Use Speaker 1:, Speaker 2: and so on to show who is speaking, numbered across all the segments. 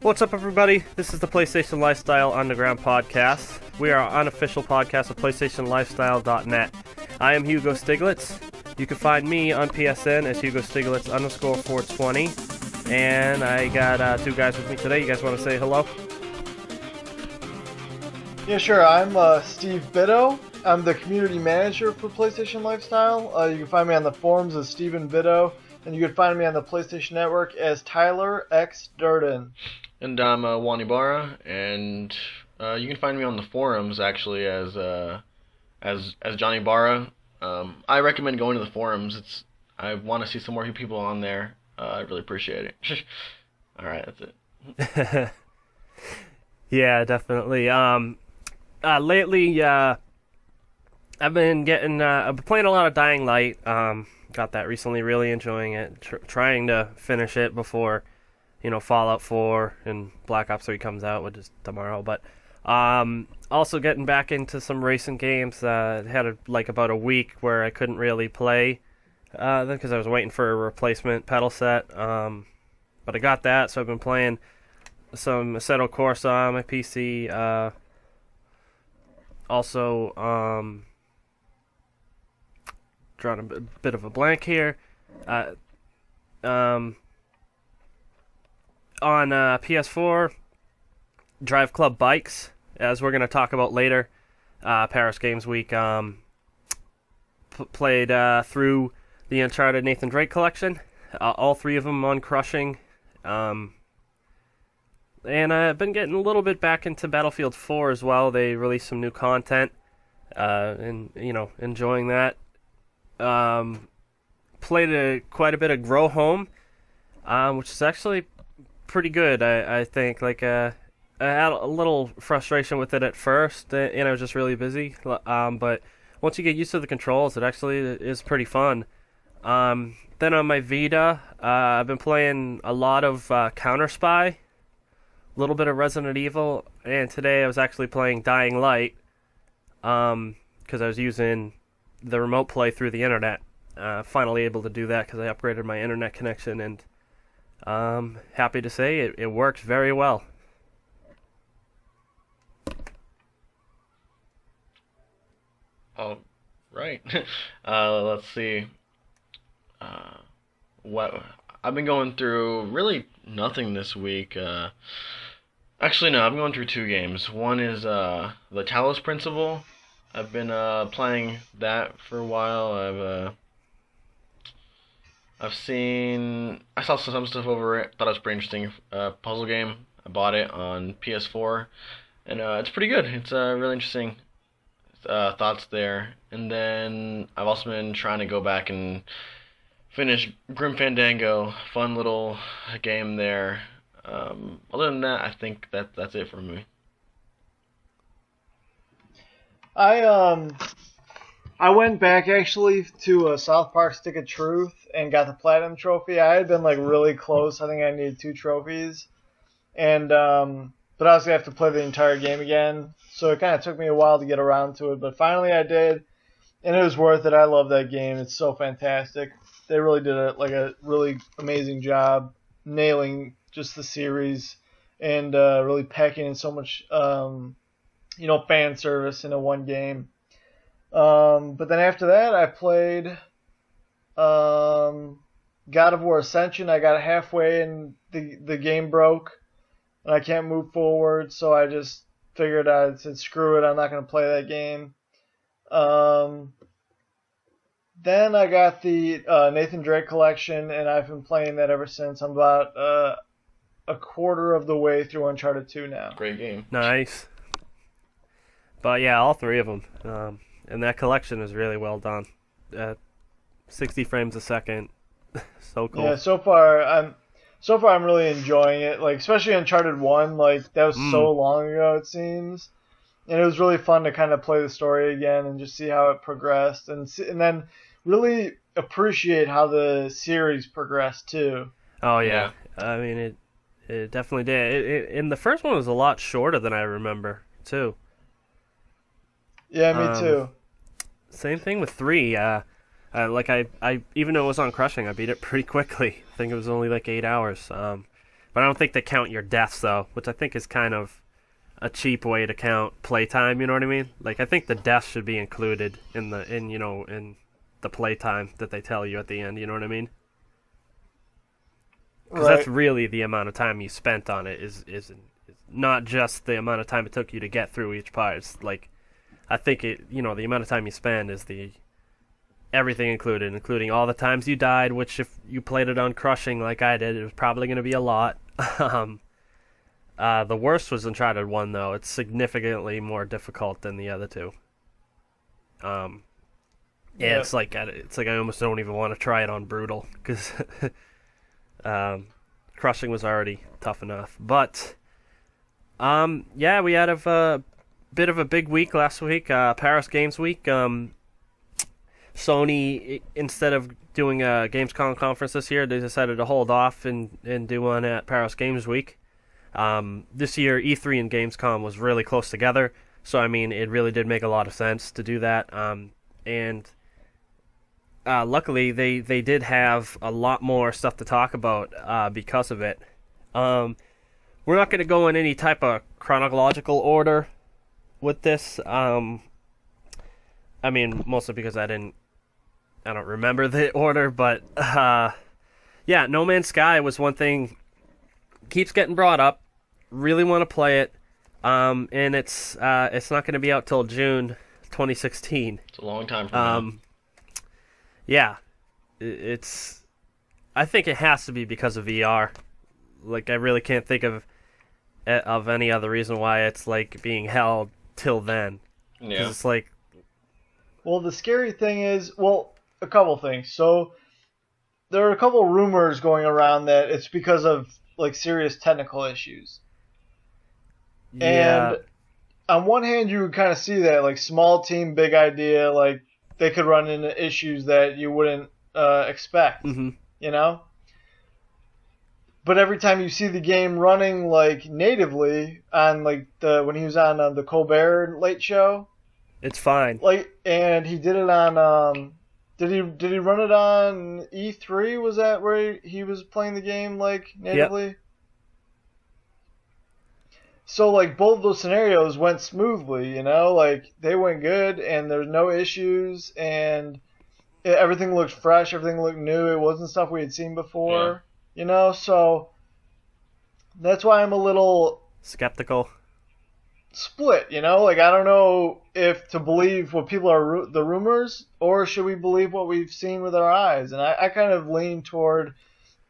Speaker 1: What's up, everybody? This is the PlayStation Lifestyle Underground Podcast. We are an unofficial podcast of PlayStationLifestyle.net. I am Hugo Stiglitz. You can find me on PSN as Hugo Stiglitz _420. And I got two guys with me today. You guys want to say hello?
Speaker 2: Yeah, sure. I'm Steve Bitto. I'm the community manager for PlayStation Lifestyle. You can find me on the forums as Steven Bitto, and you can find me on the PlayStation Network as TYLERxDURDEN.
Speaker 3: And I'm Juan Ibarra, and you can find me on the forums actually as Johnny Barra. I recommend going to the forums. I want to see some more people on there. I really appreciate it. All right, that's it.
Speaker 1: Yeah, definitely. Lately, I've been playing a lot of Dying Light. Got that recently, really enjoying it. Trying to finish it before, Fallout 4 and Black Ops 3 comes out, which is tomorrow. But also getting back into some racing games. Had about a week where I couldn't really play because I was waiting for a replacement pedal set. But I got that, so I've been playing some Assetto Corsa on my PC. Also, drawing a bit of a blank here. On PS4, Drive Club Bikes, as we're going to talk about later. Paris Games Week. Played through the Uncharted Nathan Drake collection. All three of them on Crushing. And I've been getting a little bit back into Battlefield 4 as well. They released some new content. And, enjoying that. Played quite a bit of Grow Home, which is actually pretty good, I think. I had a little frustration with it at first, and I was just really busy. But once you get used to the controls, it actually is pretty fun. Then on my Vita, I've been playing a lot of Counter Spy, a little bit of Resident Evil, and today I was actually playing Dying Light, because I was using the remote play through the internet. Finally able to do that because I upgraded my internet connection, and happy to say it works very well.
Speaker 3: Oh, right. Let's see. What I've been going through really nothing this week. Actually, no, I'm going through two games. One is the Talos Principle. I've been playing that for a while. I saw some stuff over it. Thought it was pretty interesting. Puzzle game. I bought it on PS4, and it's pretty good. It's really interesting thoughts there. And then I've also been trying to go back and finish Grim Fandango. Fun little game there. Other than that, I think that's it for me.
Speaker 2: I went back actually to South Park Stick of Truth and got the Platinum Trophy. I had been really close. I think I needed 2 trophies. And but I was going to have to play the entire game again. So it kind of took me a while to get around to it. But finally I did. And it was worth it. I love that game. It's so fantastic. They really did a really amazing job nailing just the series and really packing in so much fan service into one game. But then after that, I played God of War Ascension. I got halfway and the game broke, and I can't move forward, so I just figured I said, screw it, I'm not going to play that game. Then I got the Nathan Drake collection, and I've been playing that ever since. I'm about a quarter of the way through Uncharted 2 now.
Speaker 3: Great game.
Speaker 1: Nice. But yeah, all three of them. And that collection is really well done. 60 frames a second. So cool.
Speaker 2: Yeah, so far I'm really enjoying it. Especially Uncharted 1, that was so long ago it seems. And it was really fun to kind of play the story again and just see how it progressed and then really appreciate how the series progressed too.
Speaker 1: Oh yeah. I mean it definitely did. And the first one was a lot shorter than I remember too.
Speaker 2: Yeah, me too.
Speaker 1: Same thing with 3. I even though it was on Crushing, I beat it pretty quickly. I think it was only 8 hours. But I don't think they count your deaths though, which I think is kind of a cheap way to count playtime. You know what I mean? Like I think the deaths should be included in the playtime that they tell you at the end. You know what I mean? Because that's really the amount of time you spent on it. Is not just the amount of time it took you to get through each part. It's like I think the amount of time you spend is the everything included, including all the times you died, which if you played it on crushing like I did, it was probably going to be a lot. The worst was Uncharted 1, though. It's significantly more difficult than the other two. It's like I almost don't even want to try it on brutal, because crushing was already tough enough. But, we had a bit of a big week last week, Paris Games Week. Sony, instead of doing a Gamescom conference this year, they decided to hold off and do one at Paris Games Week. This year, E3 and Gamescom was really close together, so I mean, it really did make a lot of sense to do that. Luckily, they did have a lot more stuff to talk about because of it. We're not going to go in any type of chronological order with this. I mean, mostly because I don't remember the order, but No Man's Sky was one thing keeps getting brought up. Really want to play it, and it's not going to be out till June 2016.
Speaker 3: It's a long time from now.
Speaker 1: It's. I think it has to be because of VR. Like I really can't think of any other reason why it's like being held till then.
Speaker 3: Yeah.
Speaker 1: 'Cause it's like.
Speaker 2: Well, the scary thing is, a couple things. So there are a couple rumors going around that it's because of like serious technical issues.
Speaker 1: Yeah.
Speaker 2: And on one hand, you would kind of see that, like, small team, big idea, like, they could run into issues that you wouldn't expect, you know? But every time you see the game running, like, natively on, like, when he was on the Colbert Late Show.
Speaker 1: It's fine.
Speaker 2: Like, and he did it on, did he run it on E3? Was that where he was playing the game, like, natively?
Speaker 1: Yep.
Speaker 2: So, like, both of those scenarios went smoothly, you know? Like, they went good, and there's no issues, and everything looked fresh, everything looked new. It wasn't stuff we had seen before, you know? So, that's why I'm a little...
Speaker 1: skeptical.
Speaker 2: Split, you know? Like, I don't know if to believe what people are... the rumors, or should we believe what we've seen with our eyes? And I kind of lean toward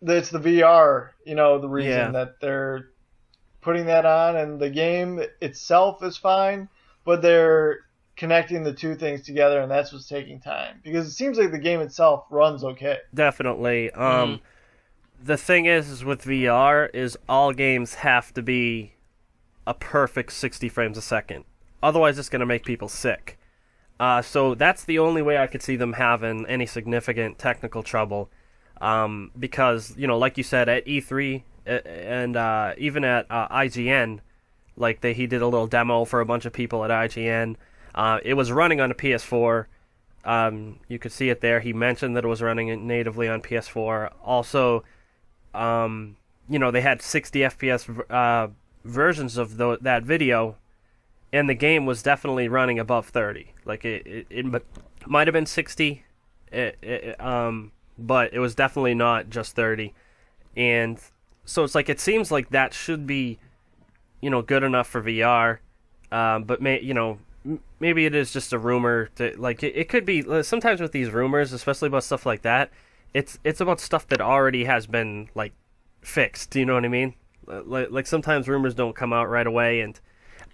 Speaker 2: that it's the VR, you know, the reason that they're putting that on, and the game itself is fine, but they're connecting the two things together, and that's what's taking time. Because it seems like the game itself runs okay.
Speaker 1: Definitely. The thing is with VR is all games have to be a perfect 60 frames a second. Otherwise, it's going to make people sick. So that's the only way I could see them having any significant technical trouble. Because, you know, like you said, at E3... and even at IGN, like he did a little demo for a bunch of people at IGN. It was running on a PS4. You could see it there. He mentioned that it was running natively on PS4. Also, they had 60 FPS versions of that video, and the game was definitely running above 30. Like it might have been 60, but it was definitely not just 30, and so it's like it seems like that should be, good enough for VR, but maybe it is just a rumor. It could be. Sometimes with these rumors, especially about stuff like that, it's about stuff that already has been like fixed. Do you know what I mean? Like sometimes rumors don't come out right away, and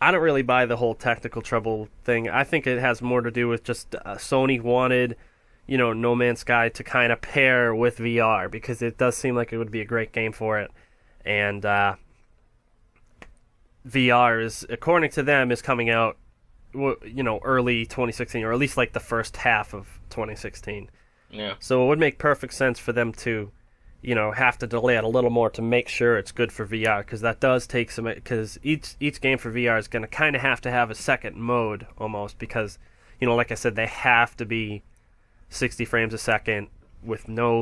Speaker 1: I don't really buy the whole technical trouble thing. I think it has more to do with just Sony wanted, No Man's Sky to kind of pair with VR, because it does seem like it would be a great game for it. And VR is, according to them, is coming out, early 2016, or at least like the first half of 2016.
Speaker 3: Yeah.
Speaker 1: So it would make perfect sense for them to, have to delay it a little more to make sure it's good for VR, because that does take some. Because each game for VR is going to kind of have to have a second mode almost, because, like I said, they have to be 60 frames a second with no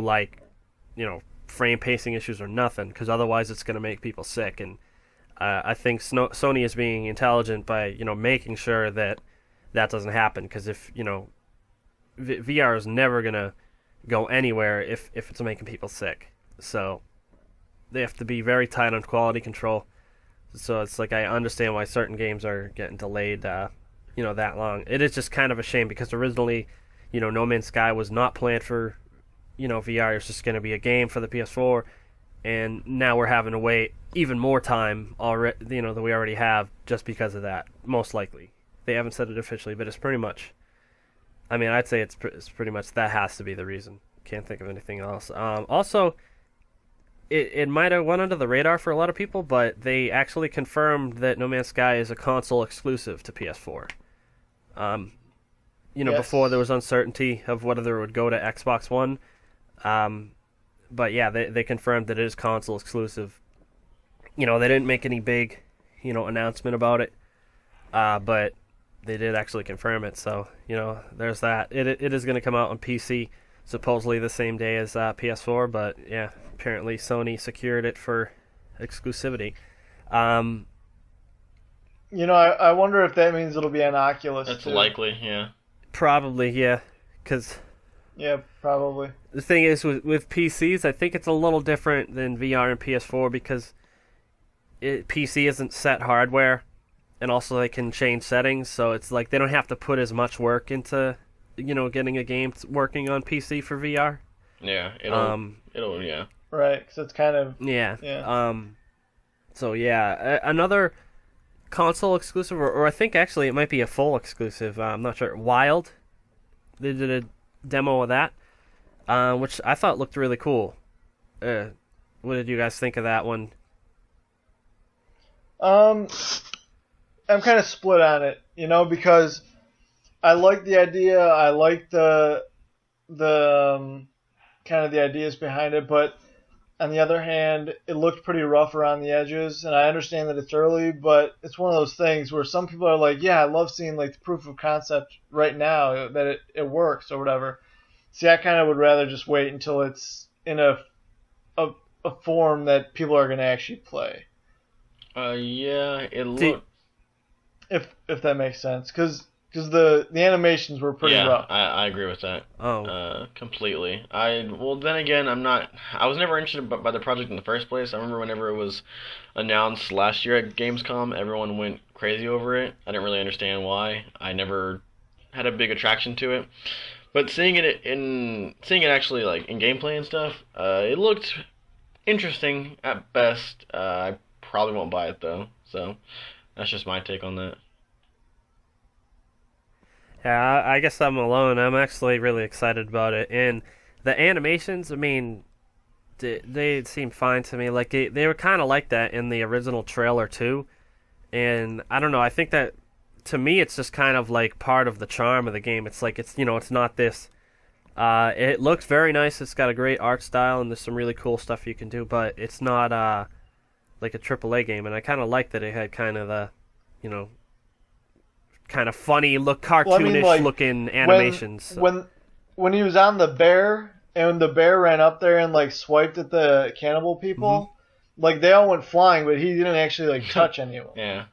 Speaker 1: frame pacing issues or nothing, because otherwise it's going to make people sick. And I think Sony is being intelligent by making sure that doesn't happen, because if VR is never going to go anywhere if it's making people sick. So they have to be very tight on quality control. So it's like I understand why certain games are getting delayed that long. It is just kind of a shame, because originally No Man's Sky was not planned for VR. It was just going to be a game for the PS4, and now we're having to wait even more time already than we already have, just because of that, most likely. They haven't said it officially, but it's pretty much, I mean, I'd say it's pretty much that has to be the reason. Can't think of anything else. Also, it might have went under the radar for a lot of people, but they actually confirmed that No Man's Sky is a console exclusive to PS4.
Speaker 2: Yes.
Speaker 1: Before there was uncertainty of whether it would go to Xbox One. But yeah, they confirmed that it is console exclusive. They didn't make any big, announcement about it. But they did actually confirm it. So, there's that. It is going to come out on PC supposedly the same day as PS4, but yeah, apparently Sony secured it for exclusivity.
Speaker 2: I wonder if that means it'll be on Oculus.
Speaker 3: That's
Speaker 2: too.
Speaker 3: likely, yeah.
Speaker 1: Probably, yeah, because
Speaker 2: Yeah, probably.
Speaker 1: the thing is with PCs, I think it's a little different than VR and PS4, because PC isn't set hardware, and also they can change settings, so it's like they don't have to put as much work into getting a game working on PC for VR.
Speaker 3: Yeah, it'll yeah.
Speaker 2: Right, because it's kind of...
Speaker 1: Yeah.
Speaker 2: Yeah.
Speaker 1: So yeah, another console exclusive, or I think actually it might be a full exclusive. I'm not sure. Wild, they did a demo of that, which I thought looked really cool. What did you guys think of that one?
Speaker 2: I'm kind of split on it, because I like the idea. I like the kind of the ideas behind it, but on the other hand, it looked pretty rough around the edges, and I understand that it's early, but it's one of those things where some people are like, yeah, I love seeing like the proof of concept right now that it works or whatever. See, I kind of would rather just wait until it's in a form that people are going to actually play.
Speaker 3: Yeah, it looked...
Speaker 2: If that makes sense, because the animations were pretty rough.
Speaker 3: I agree with that. Completely. Then again, I was never interested by the project in the first place. I remember whenever it was announced last year at Gamescom, everyone went crazy over it. I didn't really understand why. I never had a big attraction to it. But seeing it actually like in gameplay and stuff, it looked interesting at best. I probably won't buy it though. So that's just my take on that.
Speaker 1: Yeah, I guess I'm alone. I'm actually really excited about it, and the animations, I mean, they seem fine to me. Like they were kind of like that in the original trailer too, and I don't know. I think that to me, it's just kind of like part of the charm of the game. It's like it's not this. It looks very nice. It's got a great art style, and there's some really cool stuff you can do, but it's not like a AAA game. And I kind of like that it had kind of the, kind of funny cartoonish looking animations.
Speaker 2: When he was on the bear and the bear ran up there and like swiped at the cannibal people, like they all went flying, but he didn't actually like touch any of them.
Speaker 3: Yeah.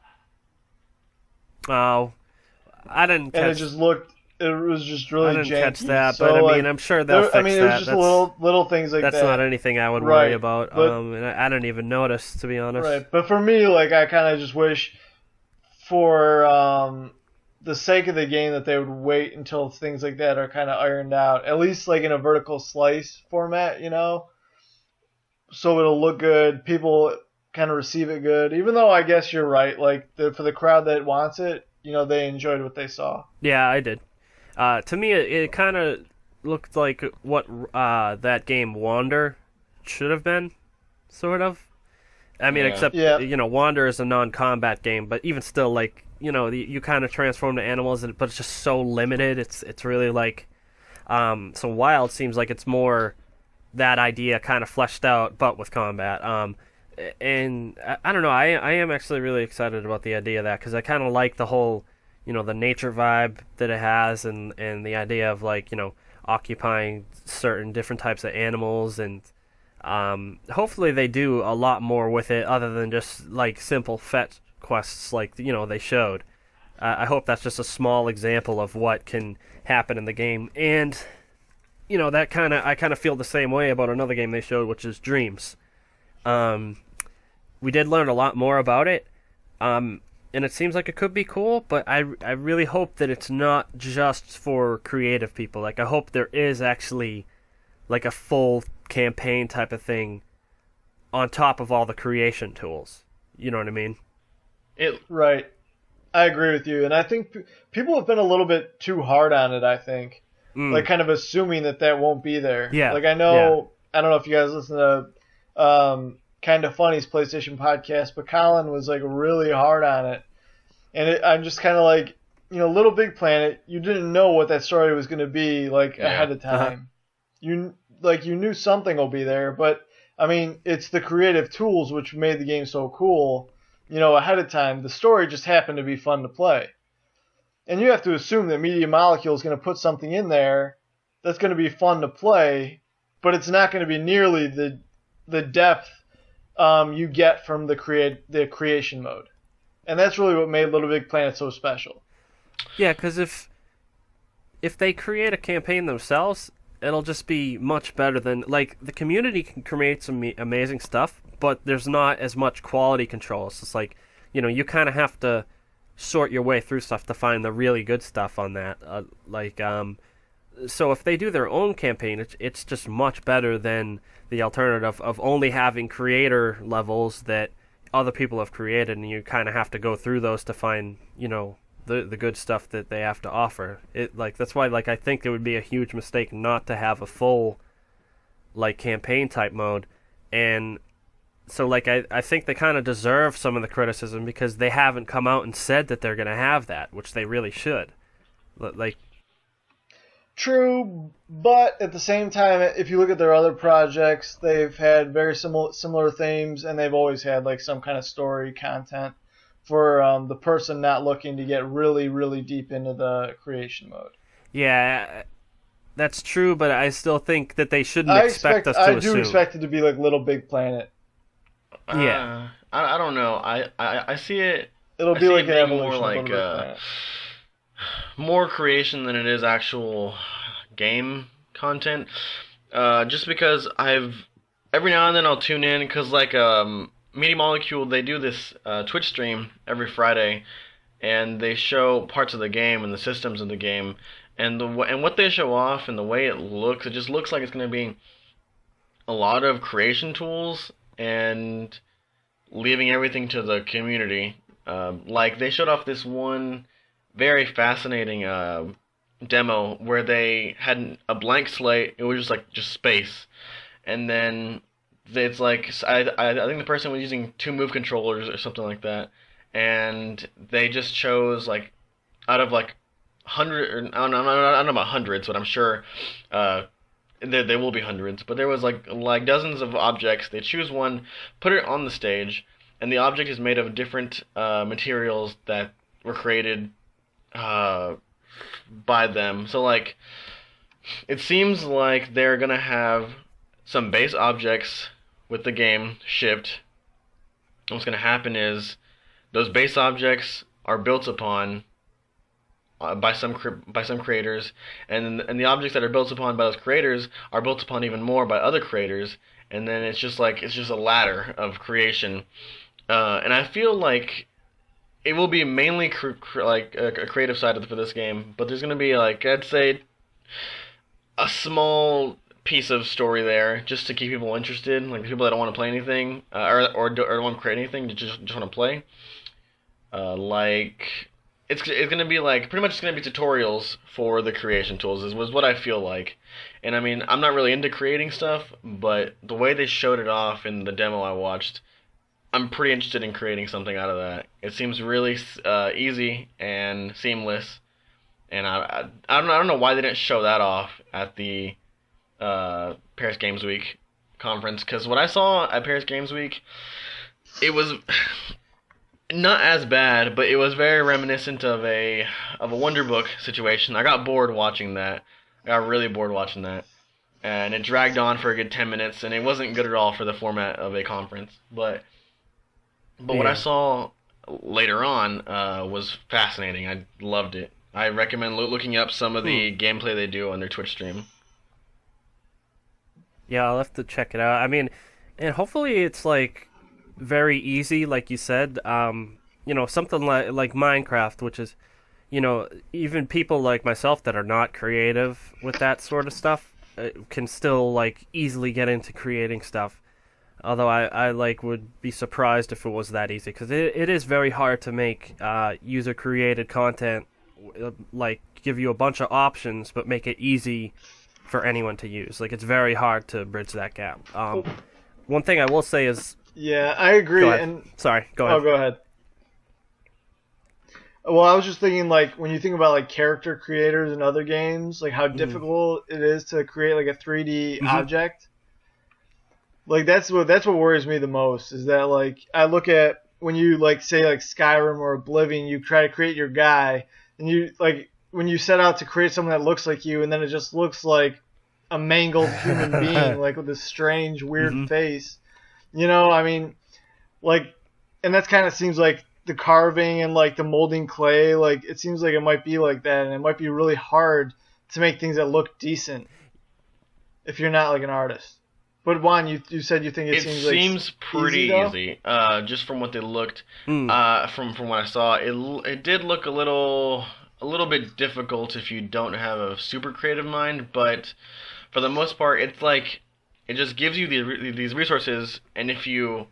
Speaker 1: Oh, I didn't.
Speaker 2: And it was just really
Speaker 1: I didn't
Speaker 2: janky.
Speaker 1: catch that,
Speaker 2: So,
Speaker 1: but I
Speaker 2: like,
Speaker 1: mean, I'm sure they'll fix that.
Speaker 2: it was just little things like that.
Speaker 1: That's not anything I would worry
Speaker 2: Right,
Speaker 1: about.
Speaker 2: but-
Speaker 1: And I didn't even notice, to be honest.
Speaker 2: Right, but for me, like I kind of just wish, for the sake of the game, that they would wait until things like that are kind of ironed out, at least like in a vertical slice format, so it'll look good. People kind of receive it good, even though I guess you're right. Like for the crowd that wants it, they enjoyed what they saw.
Speaker 1: Yeah, I did. To me, it kind of looked like what that game Wander should have been, sort of. I mean,
Speaker 3: Yeah.
Speaker 1: except Wander is a non-combat game, but even still, like you kind of transform to animals, but it's just so limited. It's really like, so Wild seems like it's more that idea kind of fleshed out, but with combat. And I don't know. I am actually really excited about the idea of that, because I kind of like the whole, the nature vibe that it has, and the idea of like, occupying certain different types of animals, and Hopefully they do a lot more with it other than just like simple fetch quests like they showed. I hope that's just a small example of what can happen in the game, and that I kind of feel the same way about another game they showed, which is Dreams. We did learn a lot more about it, and it seems like it could be cool, but I really hope that it's not just for creative people. Like, I hope there is actually like a full campaign type of thing on top of all the creation tools. You know what I mean?
Speaker 2: Right. I agree with you, and I think people have been a little bit too hard on it, I think. Like, kind of assuming that won't be there.
Speaker 1: Yeah.
Speaker 2: Like, I don't know if you guys listen to Kind of Funny's PlayStation podcast, but Colin was, like, really hard on it. And I'm just kind of like, Little Big Planet, you didn't know what that story was going to be, like, ahead of time. You knew something will be there, but, I mean, it's the creative tools which made the game so cool, ahead of time. The story just happened to be fun to play. And you have to assume that Media Molecule is going to put something in there that's going to be fun to play, but it's not going to be nearly the depth you get from the creation mode. And that's really what made Little Big Planet so special.
Speaker 1: Yeah, because if they create a campaign themselves, it'll just be much better than... Like, the community can create some amazing stuff, but there's not as much quality control. It's just like, you kind of have to sort your way through stuff to find the really good stuff on that. So if they do their own campaign, it's just much better than the alternative of only having creator levels that other people have created, and you kind of have to go through those to find, the good stuff that they have to offer. That's why, I think it would be a huge mistake not to have a full, campaign type mode. And so, I think they kind of deserve some of the criticism because they haven't come out and said that they're going to have that, which they really should.
Speaker 2: True, but at the same time, if you look at their other projects, they've had very similar themes, and they've always had, some kind of story content for the person not looking to get really, really deep into the creation mode.
Speaker 1: Yeah, that's true, but I still think that they shouldn't expect us to assume. I do
Speaker 2: expect it to be like Little Big Planet.
Speaker 1: Yeah.
Speaker 3: I don't know. I see it...
Speaker 2: It'll be like an evolution
Speaker 3: more
Speaker 2: of Little Big Planet.
Speaker 3: More creation than it is actual game content. Just because every now and then I'll tune in, because Media Molecule, they do this Twitch stream every Friday, and they show parts of the game and the systems of the game, and what they show off and the way it just looks like it's going to be a lot of creation tools and leaving everything to the community. They showed off this one very fascinating demo where they had a blank slate. It was just space, and then it's I think the person was using 2 move controllers or something like that, and they just chose out of 100, or I don't know about hundreds, but I'm sure there will be hundreds. But there was dozens of objects. They choose one, put it on the stage, and the object is made of different materials that were created by them. So it seems like they're gonna have some base objects with the game shipped. And what's gonna happen is those base objects are built upon by some creators, and the objects that are built upon by those creators are built upon even more by other creators, and then it's just a ladder of creation. And I feel like it will be mainly a creative side for this game, but there's going to be I'd say a small piece of story there just to keep people interested, people that don't want to play anything or don't want to create anything, just want to play. It's going to be pretty much it's going to be tutorials for the creation tools was what I feel like. And I mean, I'm not really into creating stuff, but the way they showed it off in the demo I watched, I'm pretty interested in creating something out of that. It seems really easy and seamless, and I don't know why they didn't show that off at the Paris Games Week conference, because what I saw at Paris Games Week, it was not as bad, but it was very reminiscent of a Wonder Book situation. I got bored watching that. I got really bored watching that. and it dragged on for a good 10 minutes, and it wasn't good at all for the format of a conference. But what I saw later on was fascinating. I loved it. I recommend looking up some of the gameplay they do on their Twitch stream.
Speaker 1: Yeah, I'll have to check it out. I mean, and hopefully it's like very easy, like you said. Something like Minecraft, which is, even people like myself that are not creative with that sort of stuff can still like easily get into creating stuff. Although I would be surprised if it was that easy, because it is very hard to make user created content, like give you a bunch of options but make it easy for anyone to use. Like, it's very hard to bridge that gap. One thing I will say is...
Speaker 2: Yeah, I agree.
Speaker 1: Sorry, go ahead.
Speaker 2: Oh, go ahead. Well, I was just thinking, like, when you think about, like, character creators in other games, like, how difficult it is to create, like, a 3D object. Like, that's what worries me the most, is that, like, I look at, when you, like, say, like, Skyrim or Oblivion, you try to create your guy, and you, like, when you set out to create someone that looks like you, and then it just looks like a mangled human being, like, with this strange, weird face. I mean, like, and that kind of seems like the carving and, like, the molding clay, like, it seems like it might be like that, and it might be really hard to make things that look decent if you're not, like, an artist. But Juan, you said you think it seems
Speaker 3: pretty easy. Just from what they looked, from what I saw, it did look a little bit difficult if you don't have a super creative mind. But for the most part, it's like it just gives you these resources, and if you,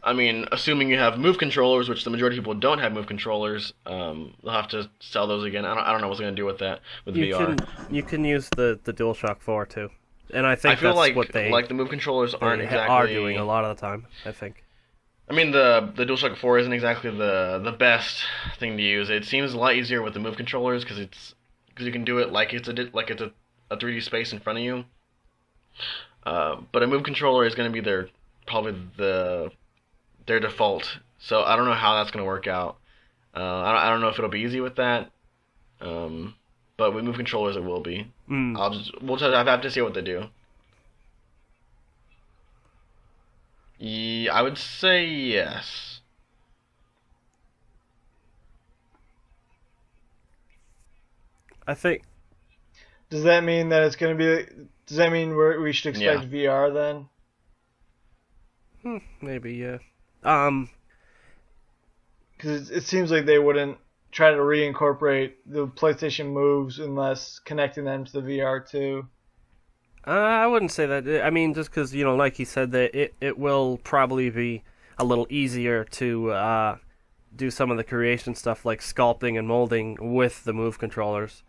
Speaker 3: assuming you have move controllers, which the majority of people don't have move controllers, they'll have to sell those again. I don't know what they're gonna do with that with VR.
Speaker 1: You can use the DualShock 4 too. And I think
Speaker 3: feel
Speaker 1: that's what they
Speaker 3: the move controllers aren't exactly
Speaker 1: are doing a lot of the time, I think.
Speaker 3: I mean, the DualShock 4 isn't exactly the best thing to use. It seems a lot easier with the move controllers because you can do it like it's a 3D space in front of you. But a move controller is going to be probably their default. So I don't know how that's going to work out. I don't know if it'll be easy with that. But with move controllers, it will be. I have to see what they do. Yeah, I would say yes.
Speaker 1: I think.
Speaker 2: Does that mean that it's going to be? Does that mean we should expect VR then?
Speaker 1: Maybe, yeah.
Speaker 2: Because it seems like they wouldn't try to reincorporate the PlayStation moves unless connecting them to the VR too.
Speaker 1: I wouldn't say that. I mean, just because, like he said, that it will probably be a little easier to do some of the creation stuff like sculpting and molding with the move controllers.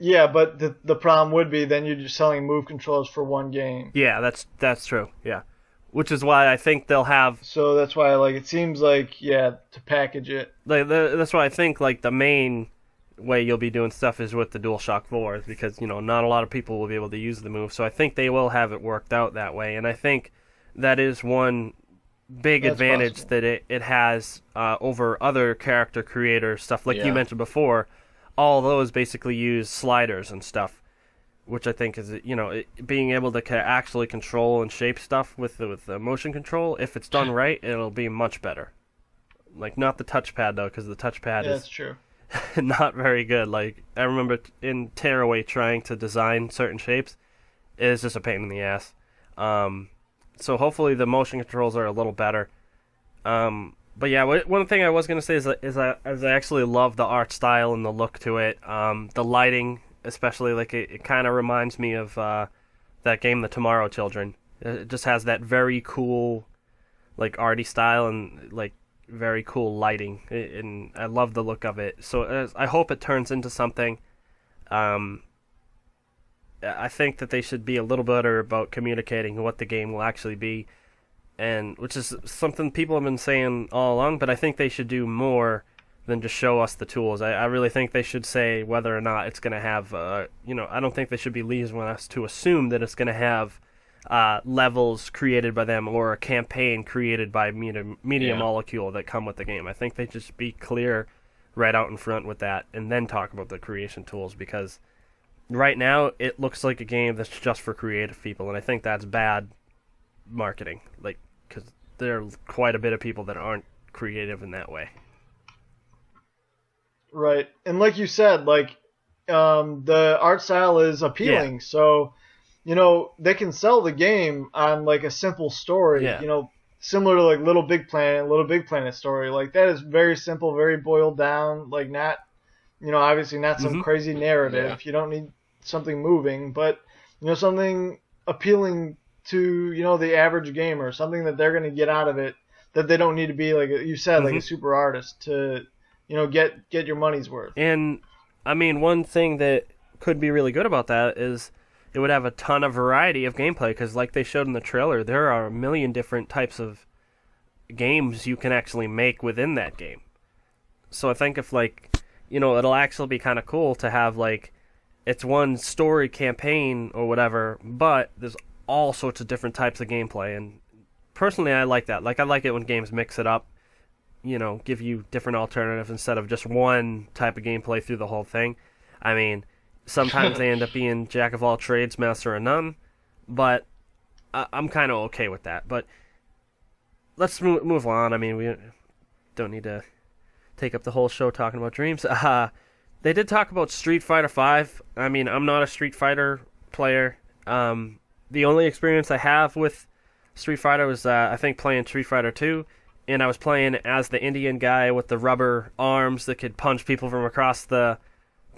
Speaker 2: Yeah, but the problem would be then you're just selling move controllers for one game.
Speaker 1: Yeah, that's true. Yeah. Which is why I think they'll have...
Speaker 2: So that's why, like, it seems like, to package it.
Speaker 1: That's why I think, like, the main way you'll be doing stuff is with the DualShock 4, because, not a lot of people will be able to use the move. So I think they will have it worked out that way. And I think that is one big advantage possible. That it has over other character creators, stuff like you mentioned before. All those basically use sliders and stuff, which I think is, being able to actually control and shape stuff with the motion control. If it's done right, it'll be much better. Like, not the touchpad, though, because the touchpad is
Speaker 2: that's true.
Speaker 1: not very good. Like, I remember in Tearaway trying to design certain shapes. It is just a pain in the ass. So hopefully the motion controls are a little better. But yeah, one thing I was going to say is I actually love the art style and the look to it. The lighting, especially, like, it kind of reminds me of that game, The Tomorrow Children. It just has that very cool, like, arty style and, like, very cool lighting. And I love the look of it. So I hope it turns into something. I think that they should be a little better about communicating what the game will actually be, and which is something people have been saying all along, but I think they should do more than just show us the tools. I really think they should say whether or not it's going to have, I don't think they should be leaving us to assume that it's going to have levels created by them or a campaign created by Media Molecule that come with the game. I think they just be clear right out in front with that and then talk about the creation tools, because right now it looks like a game that's just for creative people, and I think that's bad marketing. Like, because there are quite a bit of people that aren't creative in that way.
Speaker 2: Right, and like you said, like the art style is appealing,
Speaker 1: Yeah.
Speaker 2: so they can sell the game on like a simple story.
Speaker 1: Yeah.
Speaker 2: Similar to like Little Big Planet story. Like that is very simple, very boiled down. Like not, obviously not some crazy narrative.
Speaker 3: Yeah.
Speaker 2: You don't need something moving, but something appealing to the average gamer, something that they're gonna get out of it that they don't need to be like you said, like a super artist to get your money's worth.
Speaker 1: And I mean, one thing that could be really good about that is it would have a ton of variety of gameplay, because like they showed in the trailer, there are a million different types of games you can actually make within that game. So I think if it'll actually be kind of cool to have like it's one story campaign or whatever, but there's all sorts of different types of gameplay. And personally, I like that. Like I like it when games mix it up, give you different alternatives instead of just one type of gameplay through the whole thing. I mean, sometimes they end up being jack of all trades, master of none, but I'm kind of okay with that. But let's move on. I mean, we don't need to take up the whole show talking about dreams. They did talk about Street Fighter V. I mean, I'm not a Street Fighter player. The only experience I have with Street Fighter was, I think, playing Street Fighter 2, and I was playing as the Indian guy with the rubber arms that could punch people from across the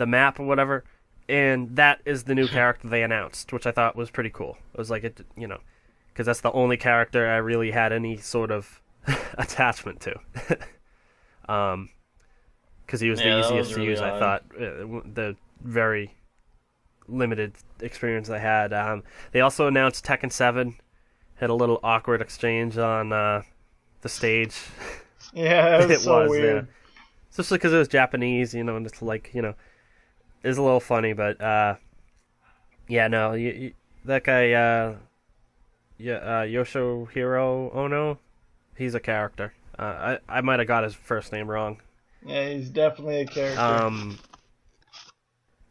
Speaker 1: map or whatever. And that is the new character they announced, which I thought was pretty cool. It was like, because that's the only character I really had any sort of attachment to. Because he was the easiest to use, I thought. The very limited experience I had. They also announced Tekken 7. Had a little awkward exchange on the stage.
Speaker 2: Yeah, it was so weird.
Speaker 1: Yeah. Especially because it was Japanese, and it's like, it was a little funny, but yeah, no, that guy, Yoshihiro Ono, he's a character. I might have got his first name wrong.
Speaker 2: Yeah, he's definitely a character.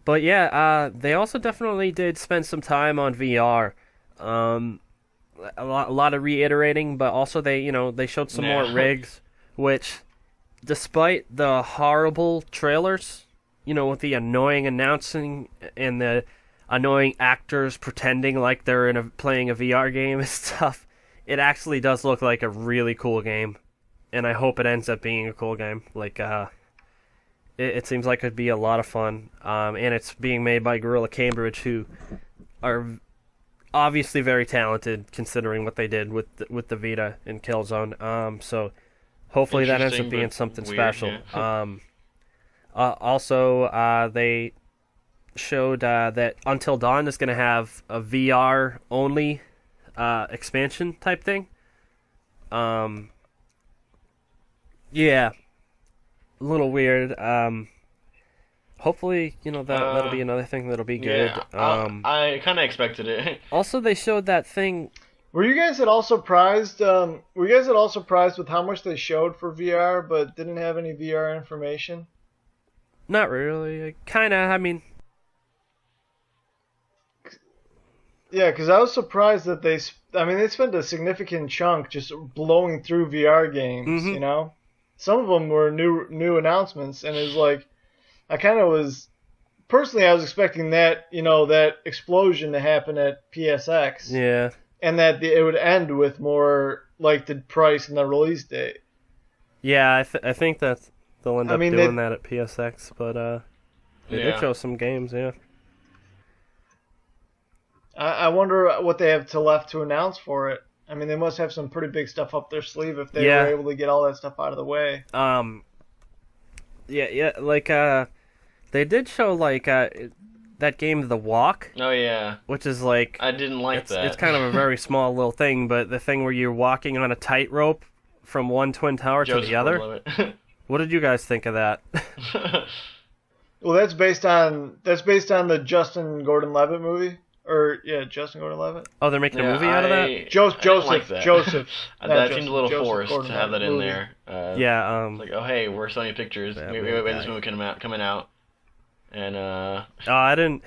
Speaker 1: But yeah, they also definitely did spend some time on VR. A lot of reiterating, but also they showed some more rigs, which, despite the horrible trailers, with the annoying announcing and the annoying actors pretending like they're playing a VR game and stuff, it actually does look like a really cool game, and I hope it ends up being a cool game. Like, it seems like it'd be a lot of fun, and it's being made by Gorilla Cambridge, who are obviously very talented considering what they did with the Vita and Killzone. So hopefully that ends up being something weird, special. Yeah. Also, they showed that Until Dawn is going to have a VR only expansion type thing. Yeah, a little weird. Hopefully, that'll be another thing that'll be good.
Speaker 3: Yeah, I kind of expected it.
Speaker 1: Also, they showed that thing.
Speaker 2: Were you guys at all surprised? With how much they showed for VR, but didn't have any VR information?
Speaker 1: Not really. Kind of. I mean.
Speaker 2: Yeah, because I was surprised that they spent a significant chunk just blowing through VR games.
Speaker 1: Mm-hmm.
Speaker 2: Some of them were new announcements, and it was like, I kind of was, personally, I was expecting that, that explosion to happen at PSX.
Speaker 1: Yeah.
Speaker 2: And that it would end with more, like, the price and the release date.
Speaker 1: Yeah, I think that they'll end up doing that at PSX, but they did show some games, yeah.
Speaker 2: I wonder what they have left to announce for it. I mean, they must have some pretty big stuff up their sleeve if they were able to get all that stuff out of the way.
Speaker 1: Yeah, like, they did show, like, that game, The Walk.
Speaker 3: Oh, yeah.
Speaker 1: Which is, like...
Speaker 3: I didn't like that.
Speaker 1: It's kind of a very small little thing, but the thing where you're walking on a tightrope from one Twin Tower to the other. What did you guys think of that?
Speaker 2: Well, that's based on the Justin Gordon-Levitt movie. Justin Gordon-Levitt.
Speaker 1: Oh, they're making a movie out of that?
Speaker 2: Joseph.
Speaker 3: Like that.
Speaker 2: Joseph.
Speaker 3: That seemed a little forced to have that in there.
Speaker 1: Like,
Speaker 3: oh, hey, we're selling pictures. We have this movie coming out. And,
Speaker 1: I didn't...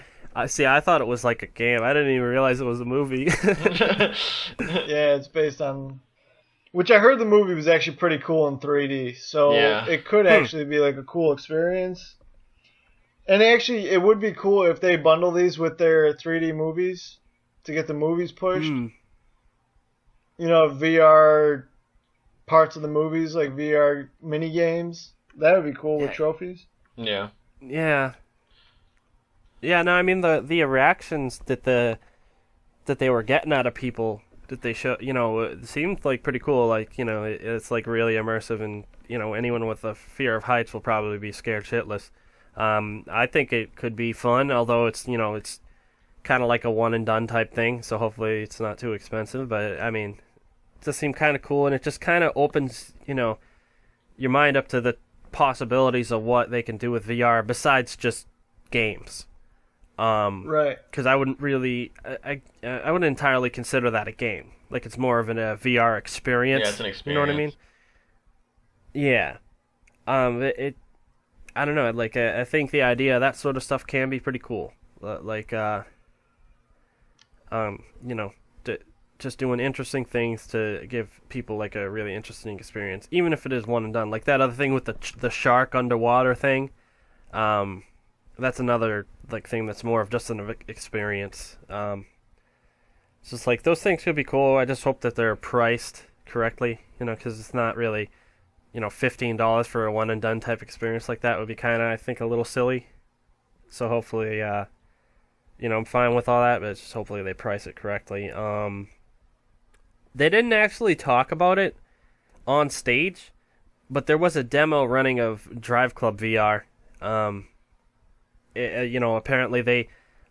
Speaker 1: See, I thought it was like a game. I didn't even realize it was a movie.
Speaker 2: Yeah, it's based on. Which I heard the movie was actually pretty cool in 3D, so
Speaker 3: Yeah.
Speaker 2: it could actually be like a cool experience. And actually, it would be cool if they bundle these with their 3D movies to get the movies pushed. You know, VR parts of the movies, like VR mini games. That would be cool with trophies.
Speaker 3: Yeah.
Speaker 1: Yeah. Yeah, no, I mean the reactions that they were getting out of people that they show, it seemed like pretty cool. Like, it's like really immersive, and anyone with a fear of heights will probably be scared shitless. I think it could be fun, although it's it's kind of like a one and done type thing. So hopefully it's not too expensive. But I mean, it just seemed kind of cool, and it just kind of opens your mind up to the possibilities of what they can do with VR besides just games.
Speaker 2: Right.
Speaker 1: Because I wouldn't really, I wouldn't entirely consider that a game. Like, it's more of a VR experience.
Speaker 3: Yeah, it's an experience.
Speaker 1: You know what I mean? Yeah. I don't know. Like, I think the idea of that sort of stuff can be pretty cool. Like, just doing interesting things to give people like a really interesting experience, even if it is one and done. Like that other thing with the shark underwater thing. That's another like thing that's more of just an experience. It's just like those things could be cool. I just hope that they're priced correctly, because it's not really, $15 for a one and done type experience like that would be kind of, I think, a little silly. So hopefully, I'm fine with all that, but just hopefully they price it correctly. They didn't actually talk about it on stage, but there was a demo running of Drive Club VR. Apparently they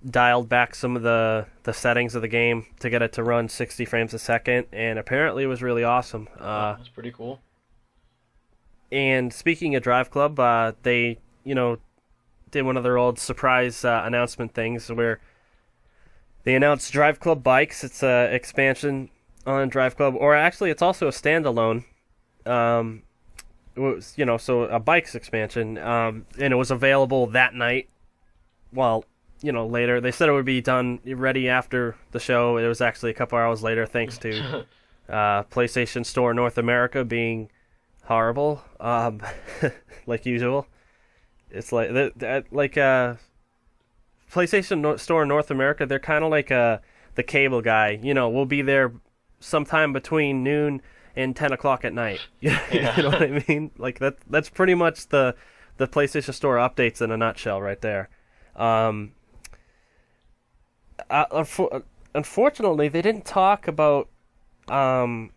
Speaker 1: dialed back some of the settings of the game to get it to run 60 frames a second, and apparently it was really awesome.
Speaker 3: That's pretty cool.
Speaker 1: And speaking of Drive Club, they, did one of their old surprise announcement things where they announced Drive Club Bikes. It's an expansion on Drive Club, or actually it's also a standalone. It was, so a bikes expansion, and it was available that night. Well, later. They said it would be done ready after the show. It was actually a couple hours later, thanks to PlayStation Store North America being horrible, like usual. It's like PlayStation Store North America. They're kind of like the cable guy. We'll be there sometime between noon and 10 o'clock at night. You know what I mean? Like that's pretty much the PlayStation Store updates in a nutshell right there. Unfortunately, they didn't talk about some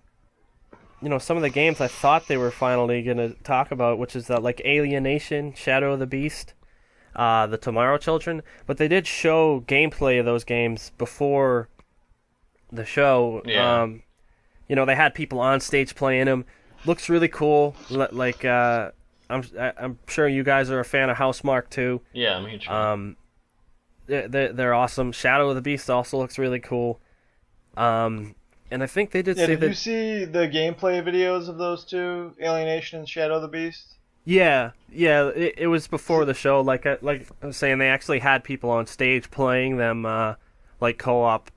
Speaker 1: of the games I thought they were finally going to talk about, which is like Alienation, Shadow of the Beast, the Tomorrow Children, but they did show gameplay of those games before the show.
Speaker 3: Yeah.
Speaker 1: They had people on stage playing them. Looks really cool. Like I'm sure you guys are a fan of Housemarque too.
Speaker 3: Yeah, I'm a huge fan.
Speaker 1: They're awesome. Shadow of the Beast also looks really cool. And I think they did say that.
Speaker 2: Did you see the gameplay videos of those two, Alienation and Shadow of the Beast?
Speaker 1: Yeah. It was before the show. Like I was saying, they actually had people on stage playing them, like co-op.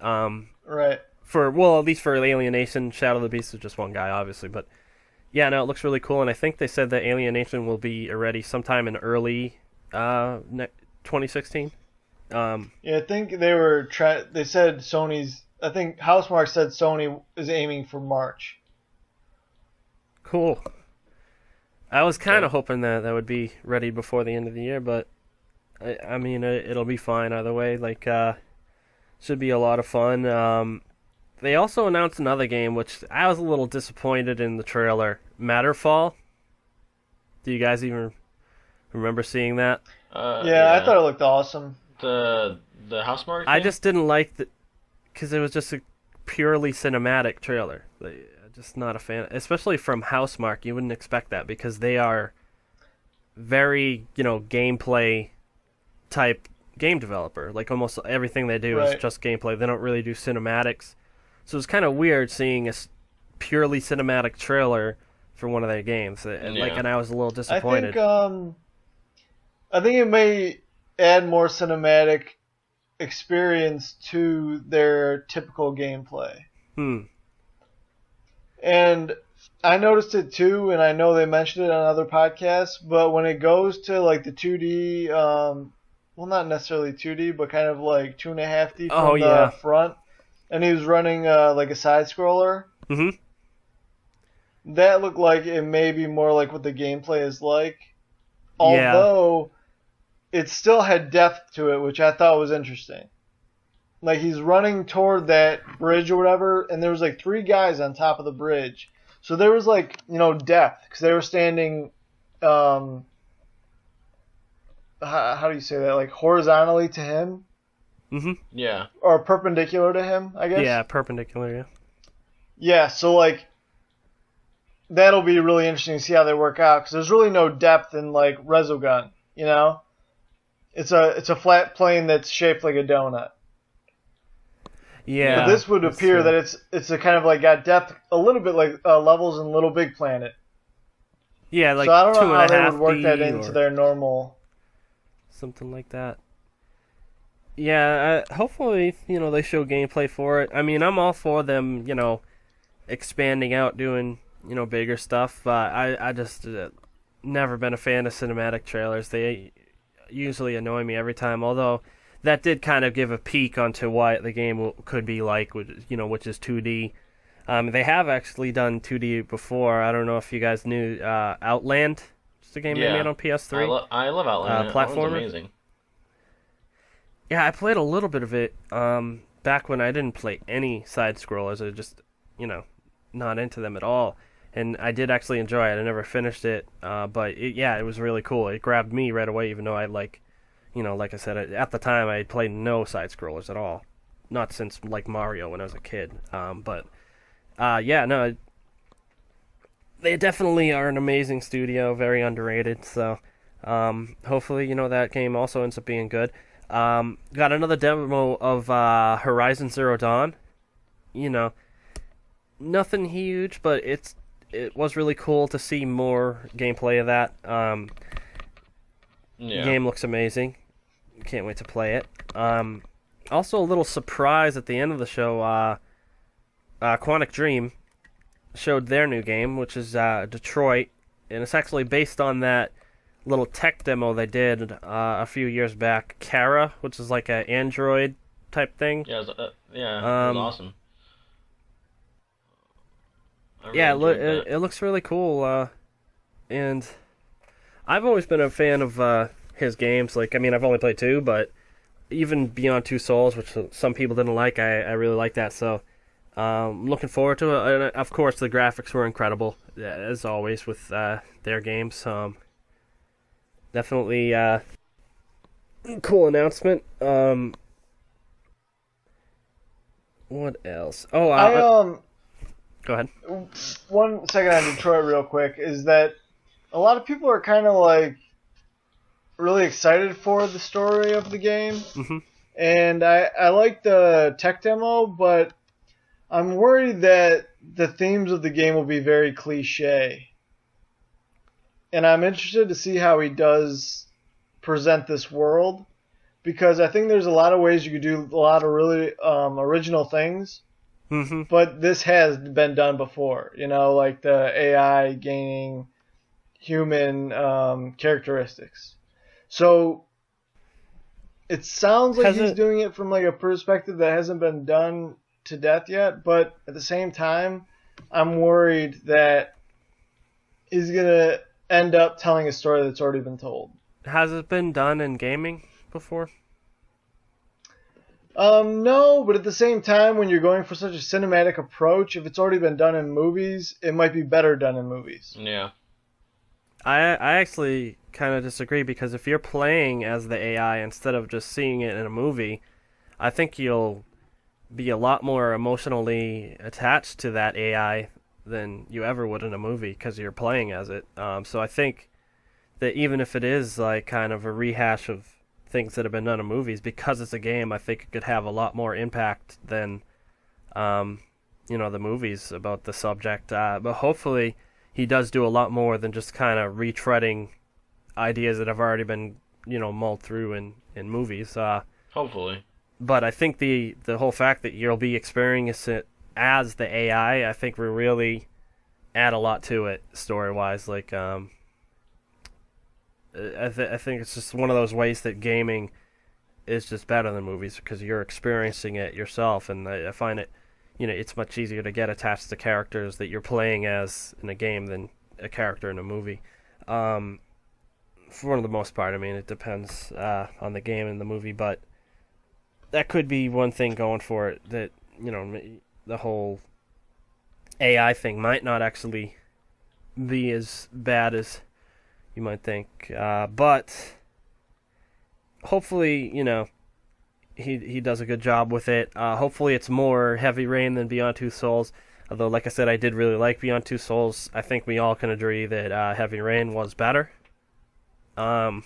Speaker 2: Right.
Speaker 1: At least for Alienation, Shadow of the Beast is just one guy, obviously. But yeah, no, it looks really cool, and I think they said that Alienation will be ready sometime in early 2016.
Speaker 2: Yeah, I think they were they said Sony's. I think Housemarque said Sony is aiming for March.
Speaker 1: Cool. I was kind of hoping that would be ready before the end of the year, but I mean, it'll be fine either way. Like, should be a lot of fun. They also announced another game, which I was a little disappointed in the trailer. Matterfall. Do you guys even remember seeing that?
Speaker 2: Yeah, I thought it looked awesome.
Speaker 3: The Housemarque thing?
Speaker 1: I just didn't like because it was just a purely cinematic trailer. Just not a fan, especially from Housemarque. You wouldn't expect that because they are very, gameplay type game developer. Like almost everything they do is just gameplay. They don't really do cinematics. So it's kind of weird seeing a purely cinematic trailer for one of their games. And I was a little disappointed.
Speaker 2: I think add more cinematic experience to their typical gameplay. And I noticed it too, and I know they mentioned it on other podcasts, but when it goes to like the 2D, well, not necessarily 2D, but kind of like 2.5D from the front, and he was running like a side scroller. That looked like it may be more like what the gameplay is like, although it still had depth to it, which I thought was interesting. Like, he's running toward that bridge or whatever, and there was like 3 guys on top of the bridge. So there was like, you know, depth, because they were standing, how do you say that? Like, horizontally to him?
Speaker 3: Yeah.
Speaker 2: Or perpendicular to him, I guess?
Speaker 1: Yeah, perpendicular, yeah.
Speaker 2: Yeah, so like, that'll be really interesting to see how they work out, because there's really no depth in like Resogun, you know? It's a flat plane that's shaped like a donut.
Speaker 1: Yeah.
Speaker 2: But this would appear that it's a kind of like got depth a little bit like levels in Little Big Planet.
Speaker 1: Yeah, like
Speaker 2: so I don't know how they would work
Speaker 1: 2.5D
Speaker 2: that into their normal.
Speaker 1: Something like that. Yeah, hopefully, you know, they show gameplay for it. I mean, I'm all for them, you know, expanding out, doing, you know, bigger stuff. I just never been a fan of cinematic trailers. They usually annoy me every time, although that did kind of give a peek onto what the game could be like, which is 2D. They have actually done 2D before. I don't know if you guys knew Outland. It's a game they made on PS3.
Speaker 3: I love Outland.
Speaker 1: Platformer.
Speaker 3: Amazing.
Speaker 1: Yeah, I played a little bit of it back when I didn't play any side scrollers. I just, you know, not into them at all. And I did actually enjoy it. I never finished it, but it was really cool. It grabbed me right away, even though I like I said, at the time I played no side scrollers at all, not since like Mario when I was a kid. They definitely are an amazing studio, very underrated. So hopefully, you know, that game also ends up being good. Got another demo of Horizon Zero Dawn. You know, nothing huge, but it was really cool to see more gameplay of that. Game looks amazing. Can't wait to play it. Also, a little surprise at the end of the show. Quantic Dream showed their new game, which is Detroit, and it's actually based on that little tech demo they did a few years back, Kara, which is like an Android type thing.
Speaker 3: Yeah, it was awesome.
Speaker 1: It looks really cool, and I've always been a fan of his games. Like, I mean, I've only played 2, but even Beyond Two Souls, which some people didn't like, I really like that. So, looking forward to it. And of course, the graphics were incredible, as always with their games. Definitely cool announcement. What else? Oh, go ahead.
Speaker 2: 1 second on Detroit real quick is that a lot of people are kind of like really excited for the story of the game. And I like the tech demo, but I'm worried that the themes of the game will be very cliche. And I'm interested to see how he does present this world, because I think there's a lot of ways you could do a lot of really original things. But this has been done before, you know, like the AI gaining human characteristics. So it sounds like he's doing it from like a perspective that hasn't been done to death yet, but at the same time, I'm worried that he's going to end up telling a story that's already been told.
Speaker 1: Has it been done in gaming before?
Speaker 2: No, but at the same time, when you're going for such a cinematic approach, if it's already been done in movies, it might be better done in movies.
Speaker 3: Yeah.
Speaker 1: I actually kind of disagree, because if you're playing as the AI instead of just seeing it in a movie, I think you'll be a lot more emotionally attached to that AI than you ever would in a movie, because you're playing as it. So I think that even if it is like kind of a rehash of things that have been done in movies, because it's a game, I think it could have a lot more impact than the movies about the subject. But hopefully he does do a lot more than just kind of retreading ideas that have already been mulled through in movies.
Speaker 3: Hopefully.
Speaker 1: But I think the whole fact that you'll be experiencing it as the AI, I think will really add a lot to it story-wise. Like, I think it's just one of those ways that gaming is just better than movies because you're experiencing it yourself, and I find it, it's much easier to get attached to characters that you're playing as in a game than a character in a movie. For the most part, I mean, it depends on the game and the movie, but that could be one thing going for it, that, the whole AI thing might not actually be as bad as you might think. But hopefully, he does a good job with it. Hopefully it's more Heavy Rain than Beyond Two Souls. Although, like I said, I did really like Beyond Two Souls. I think we all can agree that Heavy Rain was better.
Speaker 3: I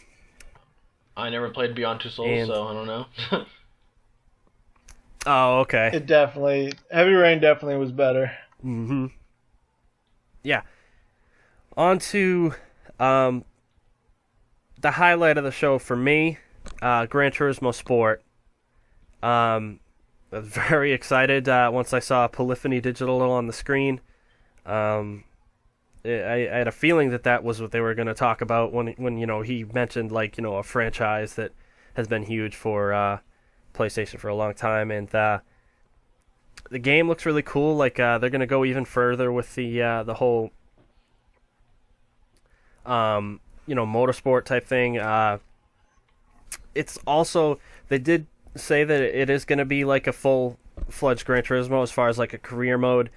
Speaker 3: never played Beyond Two Souls, so I don't know.
Speaker 1: Oh, okay.
Speaker 2: Heavy Rain definitely was better.
Speaker 1: Mm-hmm. Yeah. On to the highlight of the show for me, Gran Turismo Sport. I was very excited once I saw Polyphony Digital on the screen. I had a feeling that was what they were going to talk about when he mentioned a franchise that has been huge for PlayStation for a long time, and the game looks really cool. Like they're going to go even further with the whole motorsport type thing. It's also, they did say that it is going to be like a full-fledged Gran Turismo as far as like a career mode.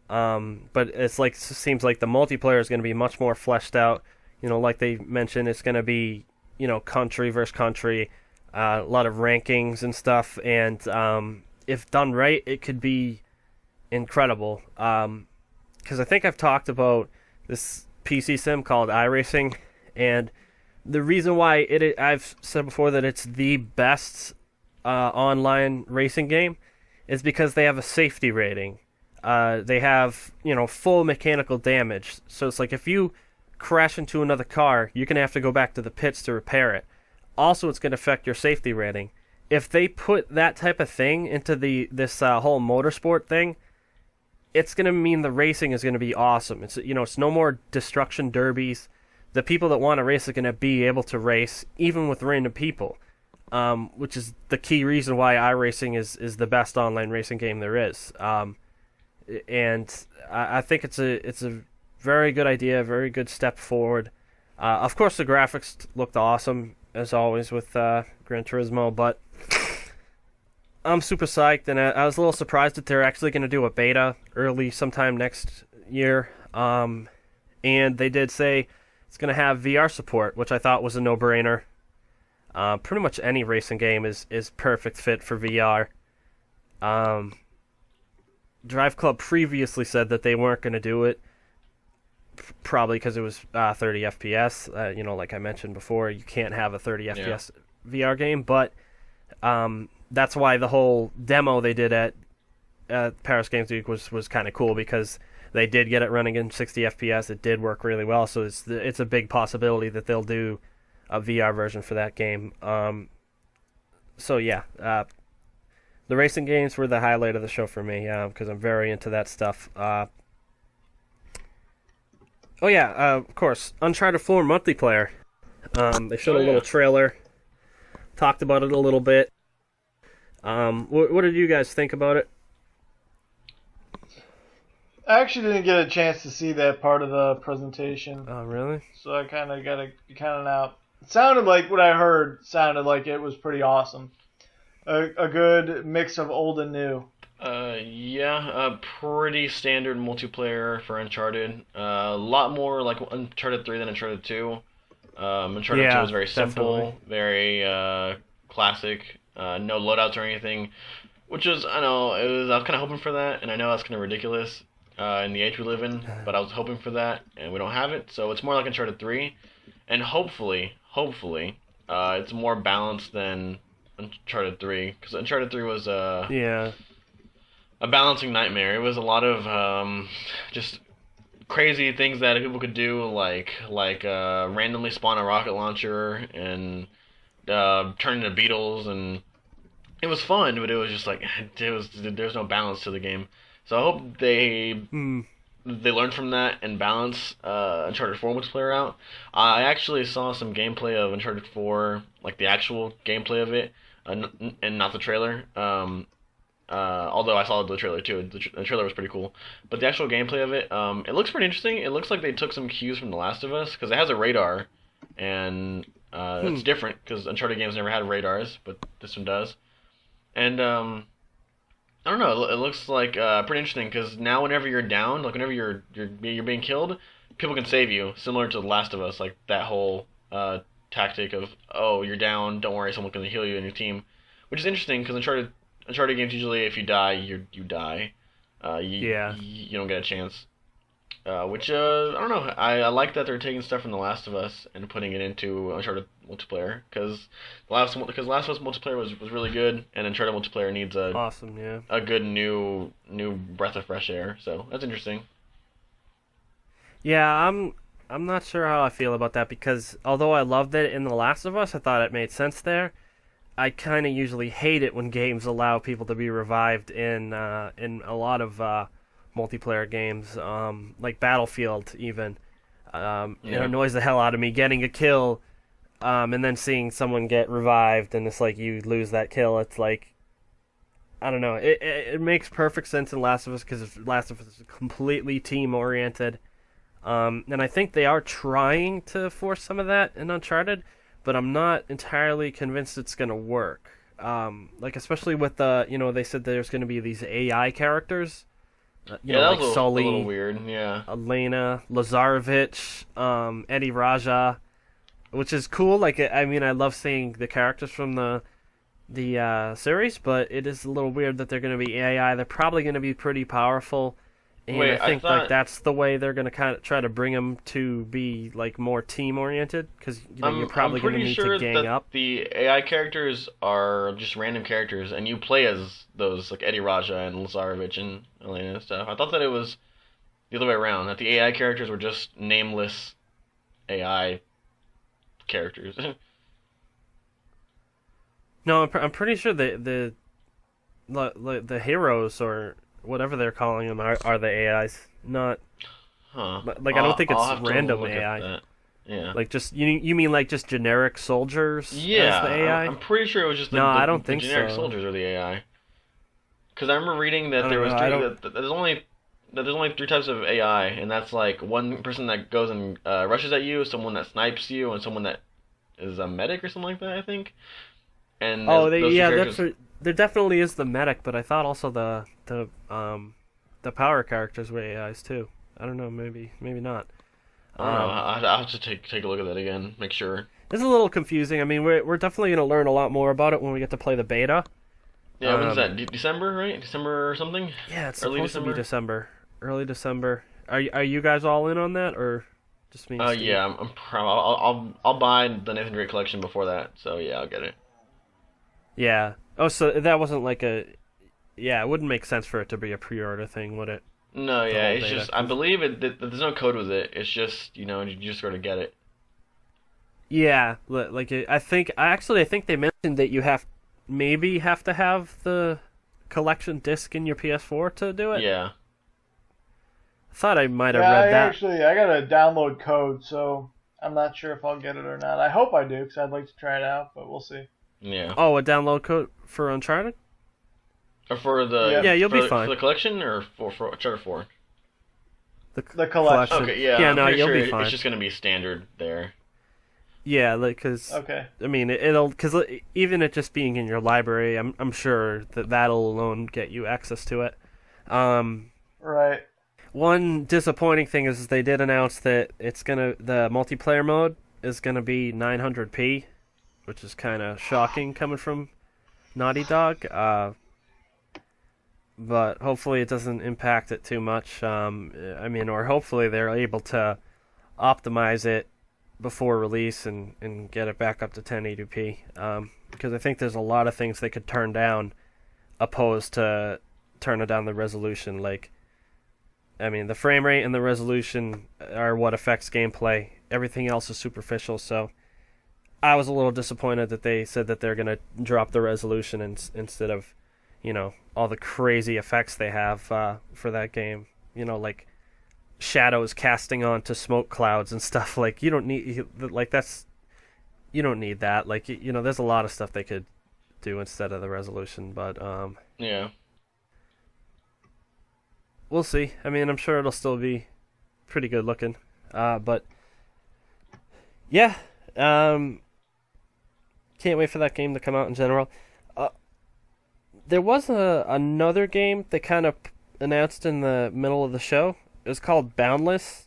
Speaker 1: But it seems like the multiplayer is going to be much more fleshed out. Like they mentioned, it's going to be, country versus country, a lot of rankings and stuff. And if done right, it could be incredible. Because I think I've talked about this PC sim called iRacing, and the reason why I've said before that it's the best online racing game is because they have a safety rating. They have, full mechanical damage. So it's like if you crash into another car, you're going to have to go back to the pits to repair it. Also, it's going to affect your safety rating. If they put that type of thing into this whole motorsport thing, it's going to mean the racing is going to be awesome. It's no more destruction derbies. The people that want to race are going to be able to race, even with random people, which is the key reason why iRacing is the best online racing game there is. And I think it's a very good idea, a very good step forward. Of course, the graphics looked awesome, as always, with Gran Turismo, but I'm super psyched, and I was a little surprised that they're actually going to do a beta early sometime next year. And they did say it's going to have VR support, which I thought was a no-brainer. Pretty much any racing game is perfect fit for VR. Drive Club previously said that they weren't going to do it, probably because it was 30 FPS. Like I mentioned before, you can't have a 30 FPS VR game, but that's why the whole demo they did at Paris Games Week was kind of cool, because they did get it running in 60 FPS. It did work really well, so it's a big possibility that they'll do a VR version for that game. The racing games were the highlight of the show for me, because I'm very into that stuff. Of course, Uncharted 4 multiplayer. They showed a little trailer, talked about it a little bit. What did you guys think about it?
Speaker 2: I actually didn't get a chance to see that part of the presentation.
Speaker 1: Oh, really?
Speaker 2: So I kind of got to count it out. It sounded like what I heard sounded like it was pretty awesome. A good mix of old and new.
Speaker 3: Pretty standard multiplayer for Uncharted. A lot more like Uncharted 3 than Uncharted 2. Uncharted 2 was very simple, definitely. Very classic, no loadouts or anything, which was, I was kind of hoping for that, and I know that's kind of ridiculous in the age we live in, but I was hoping for that, and we don't have it, so it's more like Uncharted 3, and hopefully, it's more balanced than Uncharted 3, because Uncharted 3 was a balancing nightmare. It was a lot of just crazy things that people could do, like randomly spawn a rocket launcher and turned into beetles, and it was fun, but it was just like there was no balance to the game. So I hope they learn from that and balance Uncharted 4 multiplayer out. I actually saw some gameplay of Uncharted 4, like the actual gameplay of it, and not the trailer. Although I saw the trailer too. The trailer was pretty cool. But the actual gameplay of it, it looks pretty interesting. It looks like they took some cues from The Last of Us, because it has a radar, and it's different, because Uncharted games never had radars, but this one does. And I don't know. It looks like pretty interesting, because now whenever you're down, like whenever you're being killed, people can save you, similar to The Last of Us, like that whole tactic of, oh, you're down, don't worry, someone's gonna heal you and your team, which is interesting, because Uncharted games usually, if you die, you die. You don't get a chance. Which I don't know. I like that they're taking stuff from The Last of Us and putting it into Uncharted multiplayer, because Last of Us multiplayer was really good, and Uncharted multiplayer needs a good new breath of fresh air. So that's interesting.
Speaker 1: Yeah, I'm not sure how I feel about that, because although I loved it in The Last of Us, I thought it made sense there. I kind of usually hate it when games allow people to be revived in a lot of multiplayer games, like Battlefield even. It annoys the hell out of me getting a kill, and then seeing someone get revived, and it's like you lose that kill. It's like, I don't know. It makes perfect sense in Last of Us, because Last of Us is completely team-oriented. And I think they are trying to force some of that in Uncharted, but I'm not entirely convinced it's going to work. Like, especially with they said there's going to be these AI characters.
Speaker 3: That
Speaker 1: like
Speaker 3: was
Speaker 1: Sully,
Speaker 3: a little weird, yeah.
Speaker 1: Elena, Lazarevich, Eddie Raja, which is cool. Like, I mean, I love seeing the characters from the series, but it is a little weird that they're going to be AI. They're probably going to be pretty powerful. And
Speaker 3: Wait,
Speaker 1: I think like that's the way they're going to kind of try to bring them to be like more team oriented, because you're probably going to need to gang up.
Speaker 3: The AI characters are just random characters, and you play as those, like Eddie Raja and Lazarevich and Elena and stuff. I thought that it was the other way around, that the AI characters were just nameless AI characters.
Speaker 1: No, I'm pretty sure the heroes, or whatever they're calling them, are the AIs, not.
Speaker 3: Huh.
Speaker 1: Like, I don't think it's random
Speaker 3: look
Speaker 1: AI.
Speaker 3: at that. Yeah.
Speaker 1: Like, just you mean like just generic soldiers as the AI?
Speaker 3: I'm pretty sure it was just
Speaker 1: I don't think
Speaker 3: the generic
Speaker 1: so.
Speaker 3: soldiers are the AI. Because I remember reading that there's only 3 types of AI, and that's like one person that goes and rushes at you, someone that snipes you, and someone that is a medic or something like that, I think. And
Speaker 1: there definitely is the medic, but I thought also the power characters were AIs too. I don't know, maybe not.
Speaker 3: I don't know. I'll have to take a look at that again, make sure.
Speaker 1: It's a little confusing. I mean, we're definitely going to learn a lot more about it when we get to play the beta.
Speaker 3: Yeah, when's that? December, right? December or something?
Speaker 1: Yeah, it's supposed to be December. Early December. Are you guys all in on that, or just me?
Speaker 3: Yeah, I'll buy the Nathan Drake collection before that. So yeah, I'll get it.
Speaker 1: Yeah. Oh, so that wasn't like a... Yeah, it wouldn't make sense for it to be a pre-order thing, would it?
Speaker 3: No, yeah, it's just... I believe there's no code with it. It's just, you just sort of get it.
Speaker 1: Yeah, like, I think they mentioned that you have to have the collection disc in your PS4 to do it.
Speaker 3: Yeah.
Speaker 1: I thought I might have read that.
Speaker 2: Actually, I got a download code, so I'm not sure if I'll get it or not. I hope I do, because I'd like to try it out, but we'll see.
Speaker 3: Yeah.
Speaker 1: Oh, a download code for Uncharted?
Speaker 3: Or for the...
Speaker 1: Yeah, you'll be fine.
Speaker 3: For the collection, or for Uncharted 4?
Speaker 2: The collection.
Speaker 3: Okay, yeah.
Speaker 1: Yeah,
Speaker 3: I'm
Speaker 1: you'll
Speaker 3: sure
Speaker 1: be fine.
Speaker 3: It's just going to be standard there.
Speaker 1: Yeah, like, because...
Speaker 2: Okay.
Speaker 1: I mean, because even it just being in your library, I'm sure that'll alone get you access to it.
Speaker 2: Right.
Speaker 1: One disappointing thing is they did announce that the multiplayer mode is gonna be 900p, which is kind of shocking coming from Naughty Dog. But hopefully it doesn't impact it too much. Or hopefully they're able to optimize it before release and get it back up to 1080p. Because I think there's a lot of things they could turn down, opposed to turning down the resolution. Like, I mean, the frame rate and the resolution are what affects gameplay. Everything else is superficial, so I was a little disappointed that they said that they're gonna drop the resolution instead of, all the crazy effects they have for that game. Like shadows casting onto smoke clouds and stuff. Like you don't need you don't need that. Like there's a lot of stuff they could do instead of the resolution, but
Speaker 3: Yeah.
Speaker 1: we'll see. I mean, I'm sure it'll still be pretty good looking. But yeah, can't wait for that game to come out in general. There was another game they kind of announced in the middle of the show. It was called Boundless.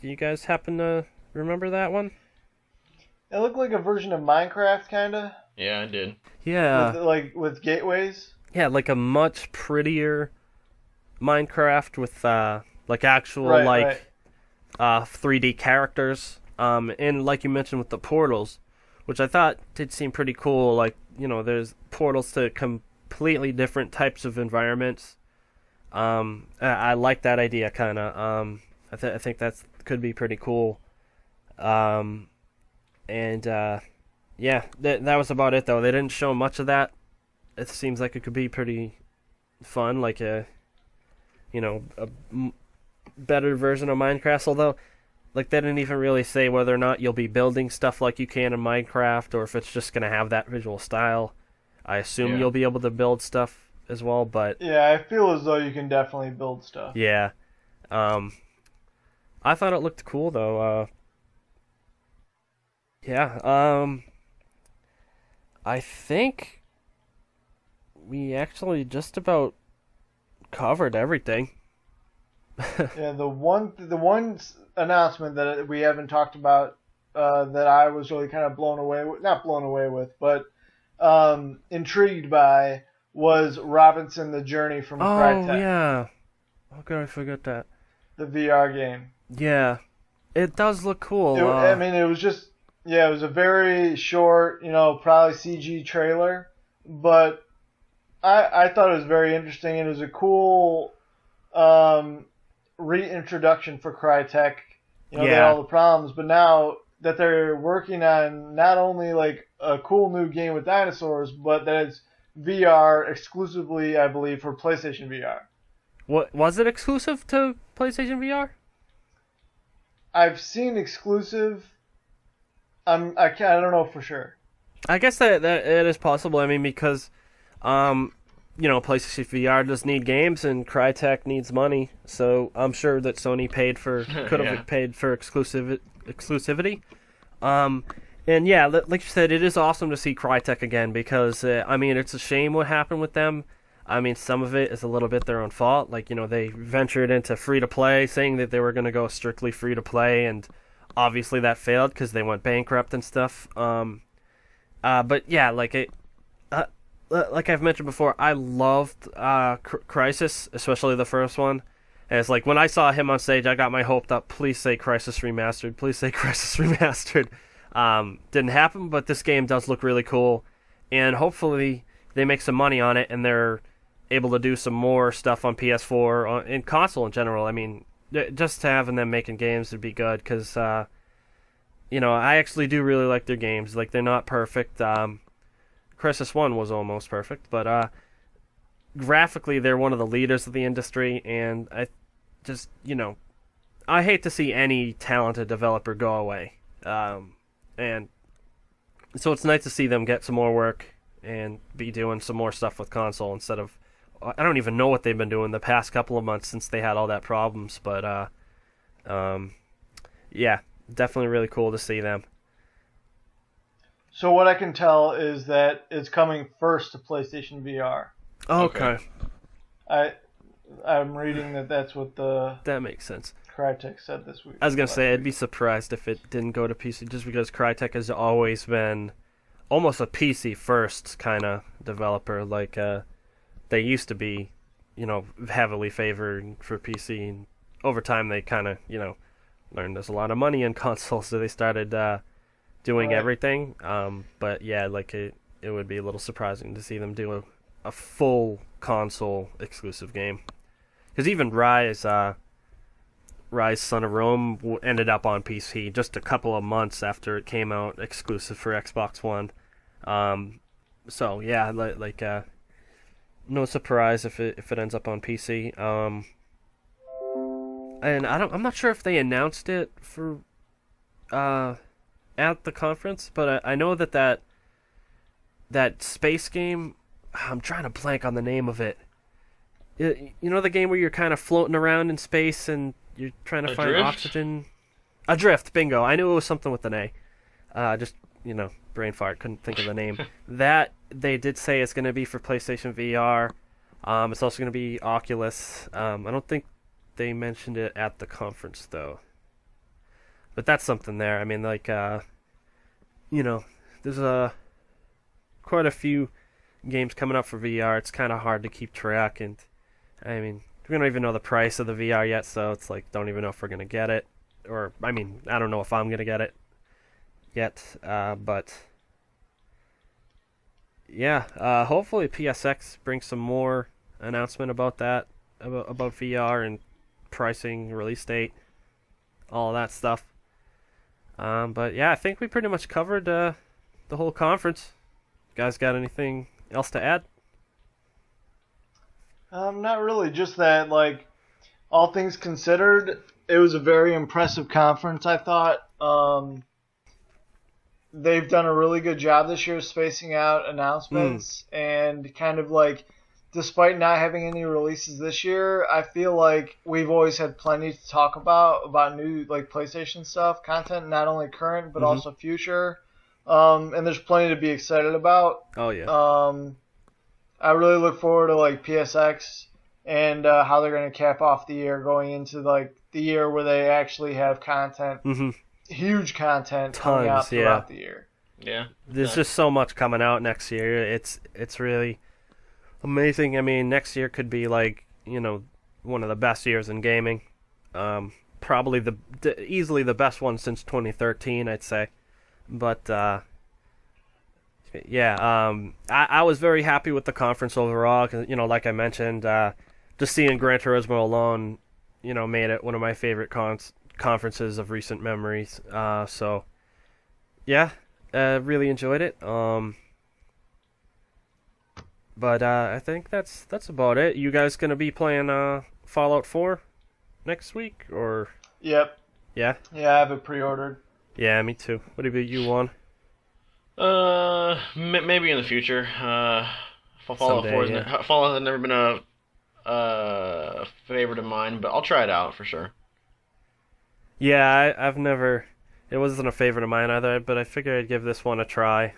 Speaker 1: Do you guys happen to remember that one?
Speaker 2: It looked like a version of Minecraft, kinda.
Speaker 3: Yeah, I did.
Speaker 1: Yeah.
Speaker 2: With gateways.
Speaker 1: Yeah, like a much prettier Minecraft with actual
Speaker 2: Right.
Speaker 1: 3D characters. And like you mentioned with the portals, which I thought did seem pretty cool. Like there's portals to completely different types of environments. I like that idea kind of. I think that could be pretty cool. And yeah, that was about it though. They didn't show much of that. It seems like it could be pretty fun, like a better version of Minecraft. Although, like they didn't even really say whether or not you'll be building stuff like you can in Minecraft, or if it's just gonna have that visual style. I assume you'll be able to build stuff as well, but
Speaker 2: Yeah, I feel as though you can definitely build stuff.
Speaker 1: yeah, I thought it looked cool though. Yeah, I think we actually just about covered everything.
Speaker 2: Yeah, the one announcement that we haven't talked about that I was really kind of not blown away with, but intrigued by was Robinson: The Journey from Crytek.
Speaker 1: Oh yeah, how could I forget that?
Speaker 2: The VR game.
Speaker 1: Yeah, it does look cool.
Speaker 2: I mean, it was just it was a very short, probably CG trailer, but I thought it was very interesting, and it was a cool reintroduction for Crytek. They had all the problems, but now that they're working on not only like a cool new game with dinosaurs, but that it's VR exclusively, I believe, for PlayStation VR.
Speaker 1: What was it exclusive to PlayStation VR?
Speaker 2: I've seen exclusive. I don't know for sure.
Speaker 1: I guess that it is possible. I mean, because PlayStation VR does need games and Crytek needs money, so I'm sure that Sony could have paid for exclusivity. And yeah, like you said, it is awesome to see Crytek again because it's a shame what happened with them. I mean, some of it is a little bit their own fault. Like they ventured into free to play, saying that they were going to go strictly free to play, and obviously that failed because they went bankrupt and stuff. But yeah, like I've mentioned before, I loved Crysis, especially the first one. And it's like when I saw him on stage, I got my hope up. Please say Crysis Remastered. Please say Crysis Remastered. Didn't happen, but this game does look really cool, and hopefully they make some money on it and they're able to do some more stuff on PS4 and console in general. I mean, just having them making games would be good because I actually do really like their games. Like they're not perfect. Crysis 1 was almost perfect, but graphically they're one of the leaders of the industry, and I just I hate to see any talented developer go away. And so it's nice to see them get some more work and be doing some more stuff with console instead of, I don't even know what they've been doing the past couple of months since they had all that problems, but yeah, definitely really cool to see them.
Speaker 2: So what I can tell is that it's coming first to PlayStation VR.
Speaker 1: Okay.
Speaker 2: I'm reading that's what
Speaker 1: that makes sense.
Speaker 2: Crytek said this week.
Speaker 1: I was gonna say I'd be surprised if it didn't go to PC, just because Crytek has always been almost a PC first kind of developer. Like they used to be, heavily favored for PC, and over time they kind of, learned there's a lot of money in consoles, so they started doing everything. But yeah, like it would be a little surprising to see them do a full console exclusive game, because even Rise. Rise Son of Rome ended up on PC just a couple of months after it came out, exclusive for Xbox One. So yeah, no surprise if it ends up on PC. And I'm not sure if they announced it for at the conference, but I know that space game. I'm trying to blank on the name of it. You know the game where you're kind of floating around in space and you're trying to find oxygen? Adrift, bingo. I knew it was something with an A. Just, brain fart, couldn't think of the name. That, they did say it's going to be for PlayStation VR. It's also going to be Oculus. I don't think they mentioned it at the conference, though. But that's something there. I mean, there's quite a few games coming up for VR. It's kind of hard to keep track, and I mean, we don't even know the price of the VR yet, so it's like, don't even know if we're gonna get it, or I mean, I don't know if I'm gonna get it yet, but yeah, hopefully PSX brings some more announcement about that, about VR and pricing, release date, all that stuff. But yeah, I think we pretty much covered the whole conference. You guys got anything else to add?
Speaker 2: Not really. Just that, all things considered, it was a very impressive conference, I thought. They've done a really good job this year spacing out announcements, and kind of despite not having any releases this year, I feel like we've always had plenty to talk about new PlayStation stuff, content, not only current but also future. And there's plenty to be excited about.
Speaker 1: Oh yeah.
Speaker 2: I really look forward to PSX and how they're going to cap off the year, going into the year where they actually have content, huge content coming out throughout the year.
Speaker 3: Yeah.
Speaker 1: There's just so much coming out next year. It's really amazing. I mean, next year could be one of the best years in gaming. Probably easily the best one since 2013, I'd say. But yeah, I was very happy with the conference overall. 'Cause, like I mentioned, just seeing Gran Turismo alone, made it one of my favorite conferences of recent memories. So yeah, really enjoyed it. But I think that's about it. You guys gonna be playing Fallout 4 next week, or?
Speaker 2: Yep.
Speaker 3: Yeah.
Speaker 2: Yeah, I have it pre-ordered.
Speaker 1: Yeah, me too. What about you, Juan?
Speaker 3: Maybe in the future. Fallout 4 Fallout has never been a favorite of mine, but I'll try it out for sure.
Speaker 1: Yeah, I've never. It wasn't a favorite of mine either, but I figured I'd give this one a try.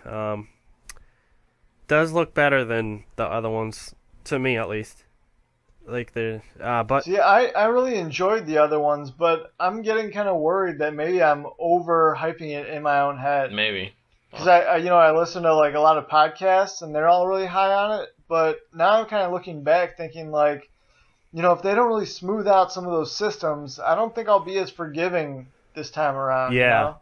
Speaker 1: Does look better than the other ones, to me at least. But
Speaker 2: see, I really enjoyed the other ones, but I'm getting kind of worried that maybe I'm overhyping it in my own head.
Speaker 3: Maybe.
Speaker 2: Because I listen to a lot of podcasts and they're all really high on it, but now I'm kind of looking back thinking if they don't really smooth out some of those systems, I don't think I'll be as forgiving this time around.
Speaker 1: Yeah.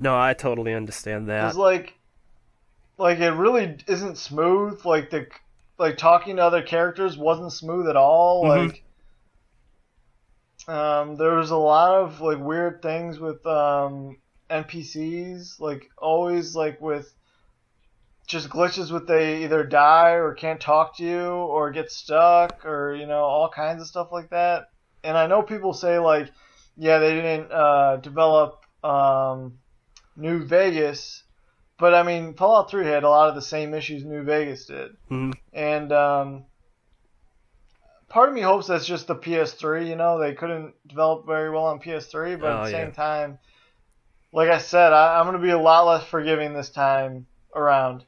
Speaker 1: No, I totally understand that.
Speaker 2: Because it really isn't smooth. Talking to other characters wasn't smooth at all. There was a lot of weird things with NPCs, always with just glitches with they either die or can't talk to you or get stuck or all kinds of stuff like that. And I know people say they didn't develop New Vegas. But, I mean, Fallout 3 had a lot of the same issues New Vegas did. And part of me hopes that's just the PS3, They couldn't develop very well on PS3, but at the same time, like I said, I'm going to be a lot less forgiving this time around.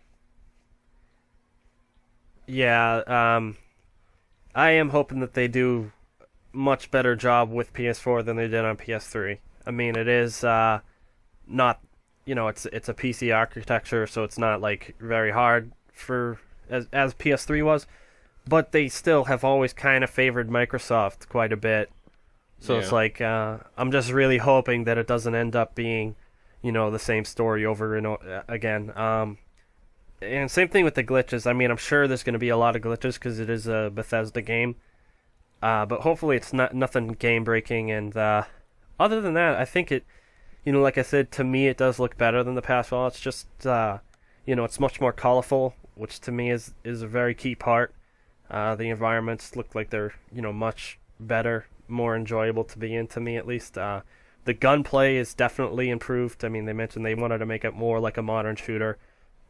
Speaker 1: Yeah, I am hoping that they do much better job with PS4 than they did on PS3. I mean, it is not... it's a PC architecture, so it's not very hard for as PS3 was, but they still have always kind of favored Microsoft quite a bit. So it's I'm just really hoping that it doesn't end up being, the same story over and again. And same thing with the glitches. I mean, I'm sure there's going to be a lot of glitches because it is a Bethesda game. But hopefully it's not nothing game breaking. And other than that, I think it, like I said, to me it does look better than the past Fallout. It's just it's much more colorful, which to me is a very key part. The environments look like they're much better, more enjoyable to be in, to me at least. The gunplay is definitely improved. I mean, they mentioned they wanted to make it more like a modern shooter,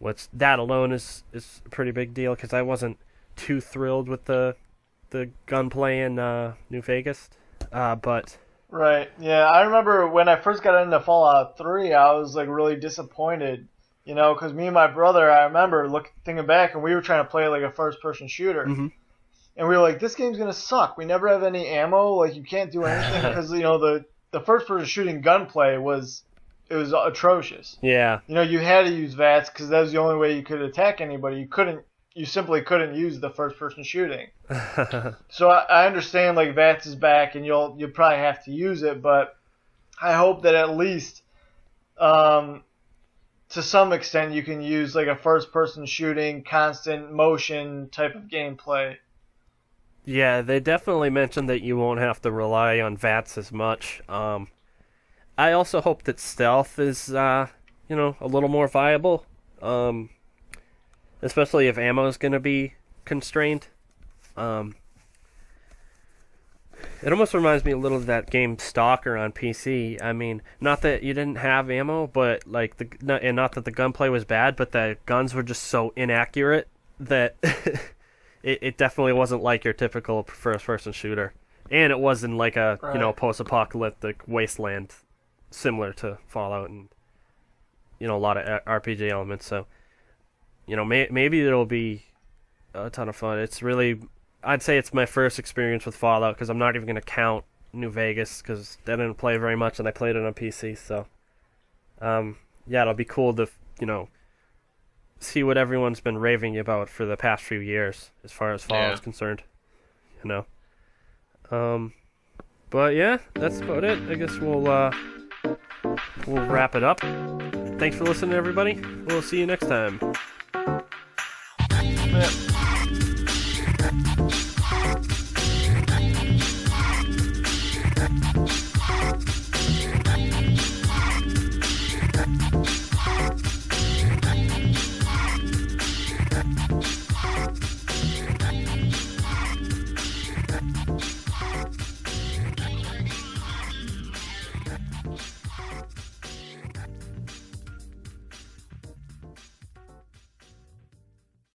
Speaker 1: which that alone is a pretty big deal, because I wasn't too thrilled with the gunplay in New Vegas. But
Speaker 2: Right. Yeah, I remember when I first got into Fallout 3, I was like really disappointed, because me and my brother, I remember thinking back, and we were trying to play like a first-person shooter.
Speaker 1: Mm-hmm.
Speaker 2: And we were like, this game's going to suck. We never have any ammo. Like, you can't do anything because, the first-person shooting gunplay was atrocious.
Speaker 1: Yeah.
Speaker 2: You had to use VATS because that was the only way you could attack anybody. You simply couldn't use the first-person shooting. So I understand, like, VATS is back and you'll probably have to use it, but I hope that at least, to some extent, you can use, like, a first-person shooting, constant motion type of gameplay.
Speaker 1: Yeah, they definitely mentioned that you won't have to rely on VATS as much. I also hope that stealth is, a little more viable, especially if ammo is going to be constrained. It almost reminds me a little of that game Stalker on PC. I mean, not that you didn't have ammo, but and not that the gunplay was bad, but the guns were just so inaccurate that it definitely wasn't like your typical first-person shooter, and it wasn't like a post-apocalyptic wasteland similar to Fallout and a lot of RPG elements. So maybe it'll be a ton of fun. It's really, I'd say it's my first experience with Fallout, because I'm not even going to count New Vegas because I didn't play very much and I played it on PC. So it'll be cool to see what everyone's been raving about for the past few years as far as Fallout is concerned. But yeah, that's about it. I guess we'll wrap it up. Thanks for listening, everybody. We'll see you next time.
Speaker 2: Yeah.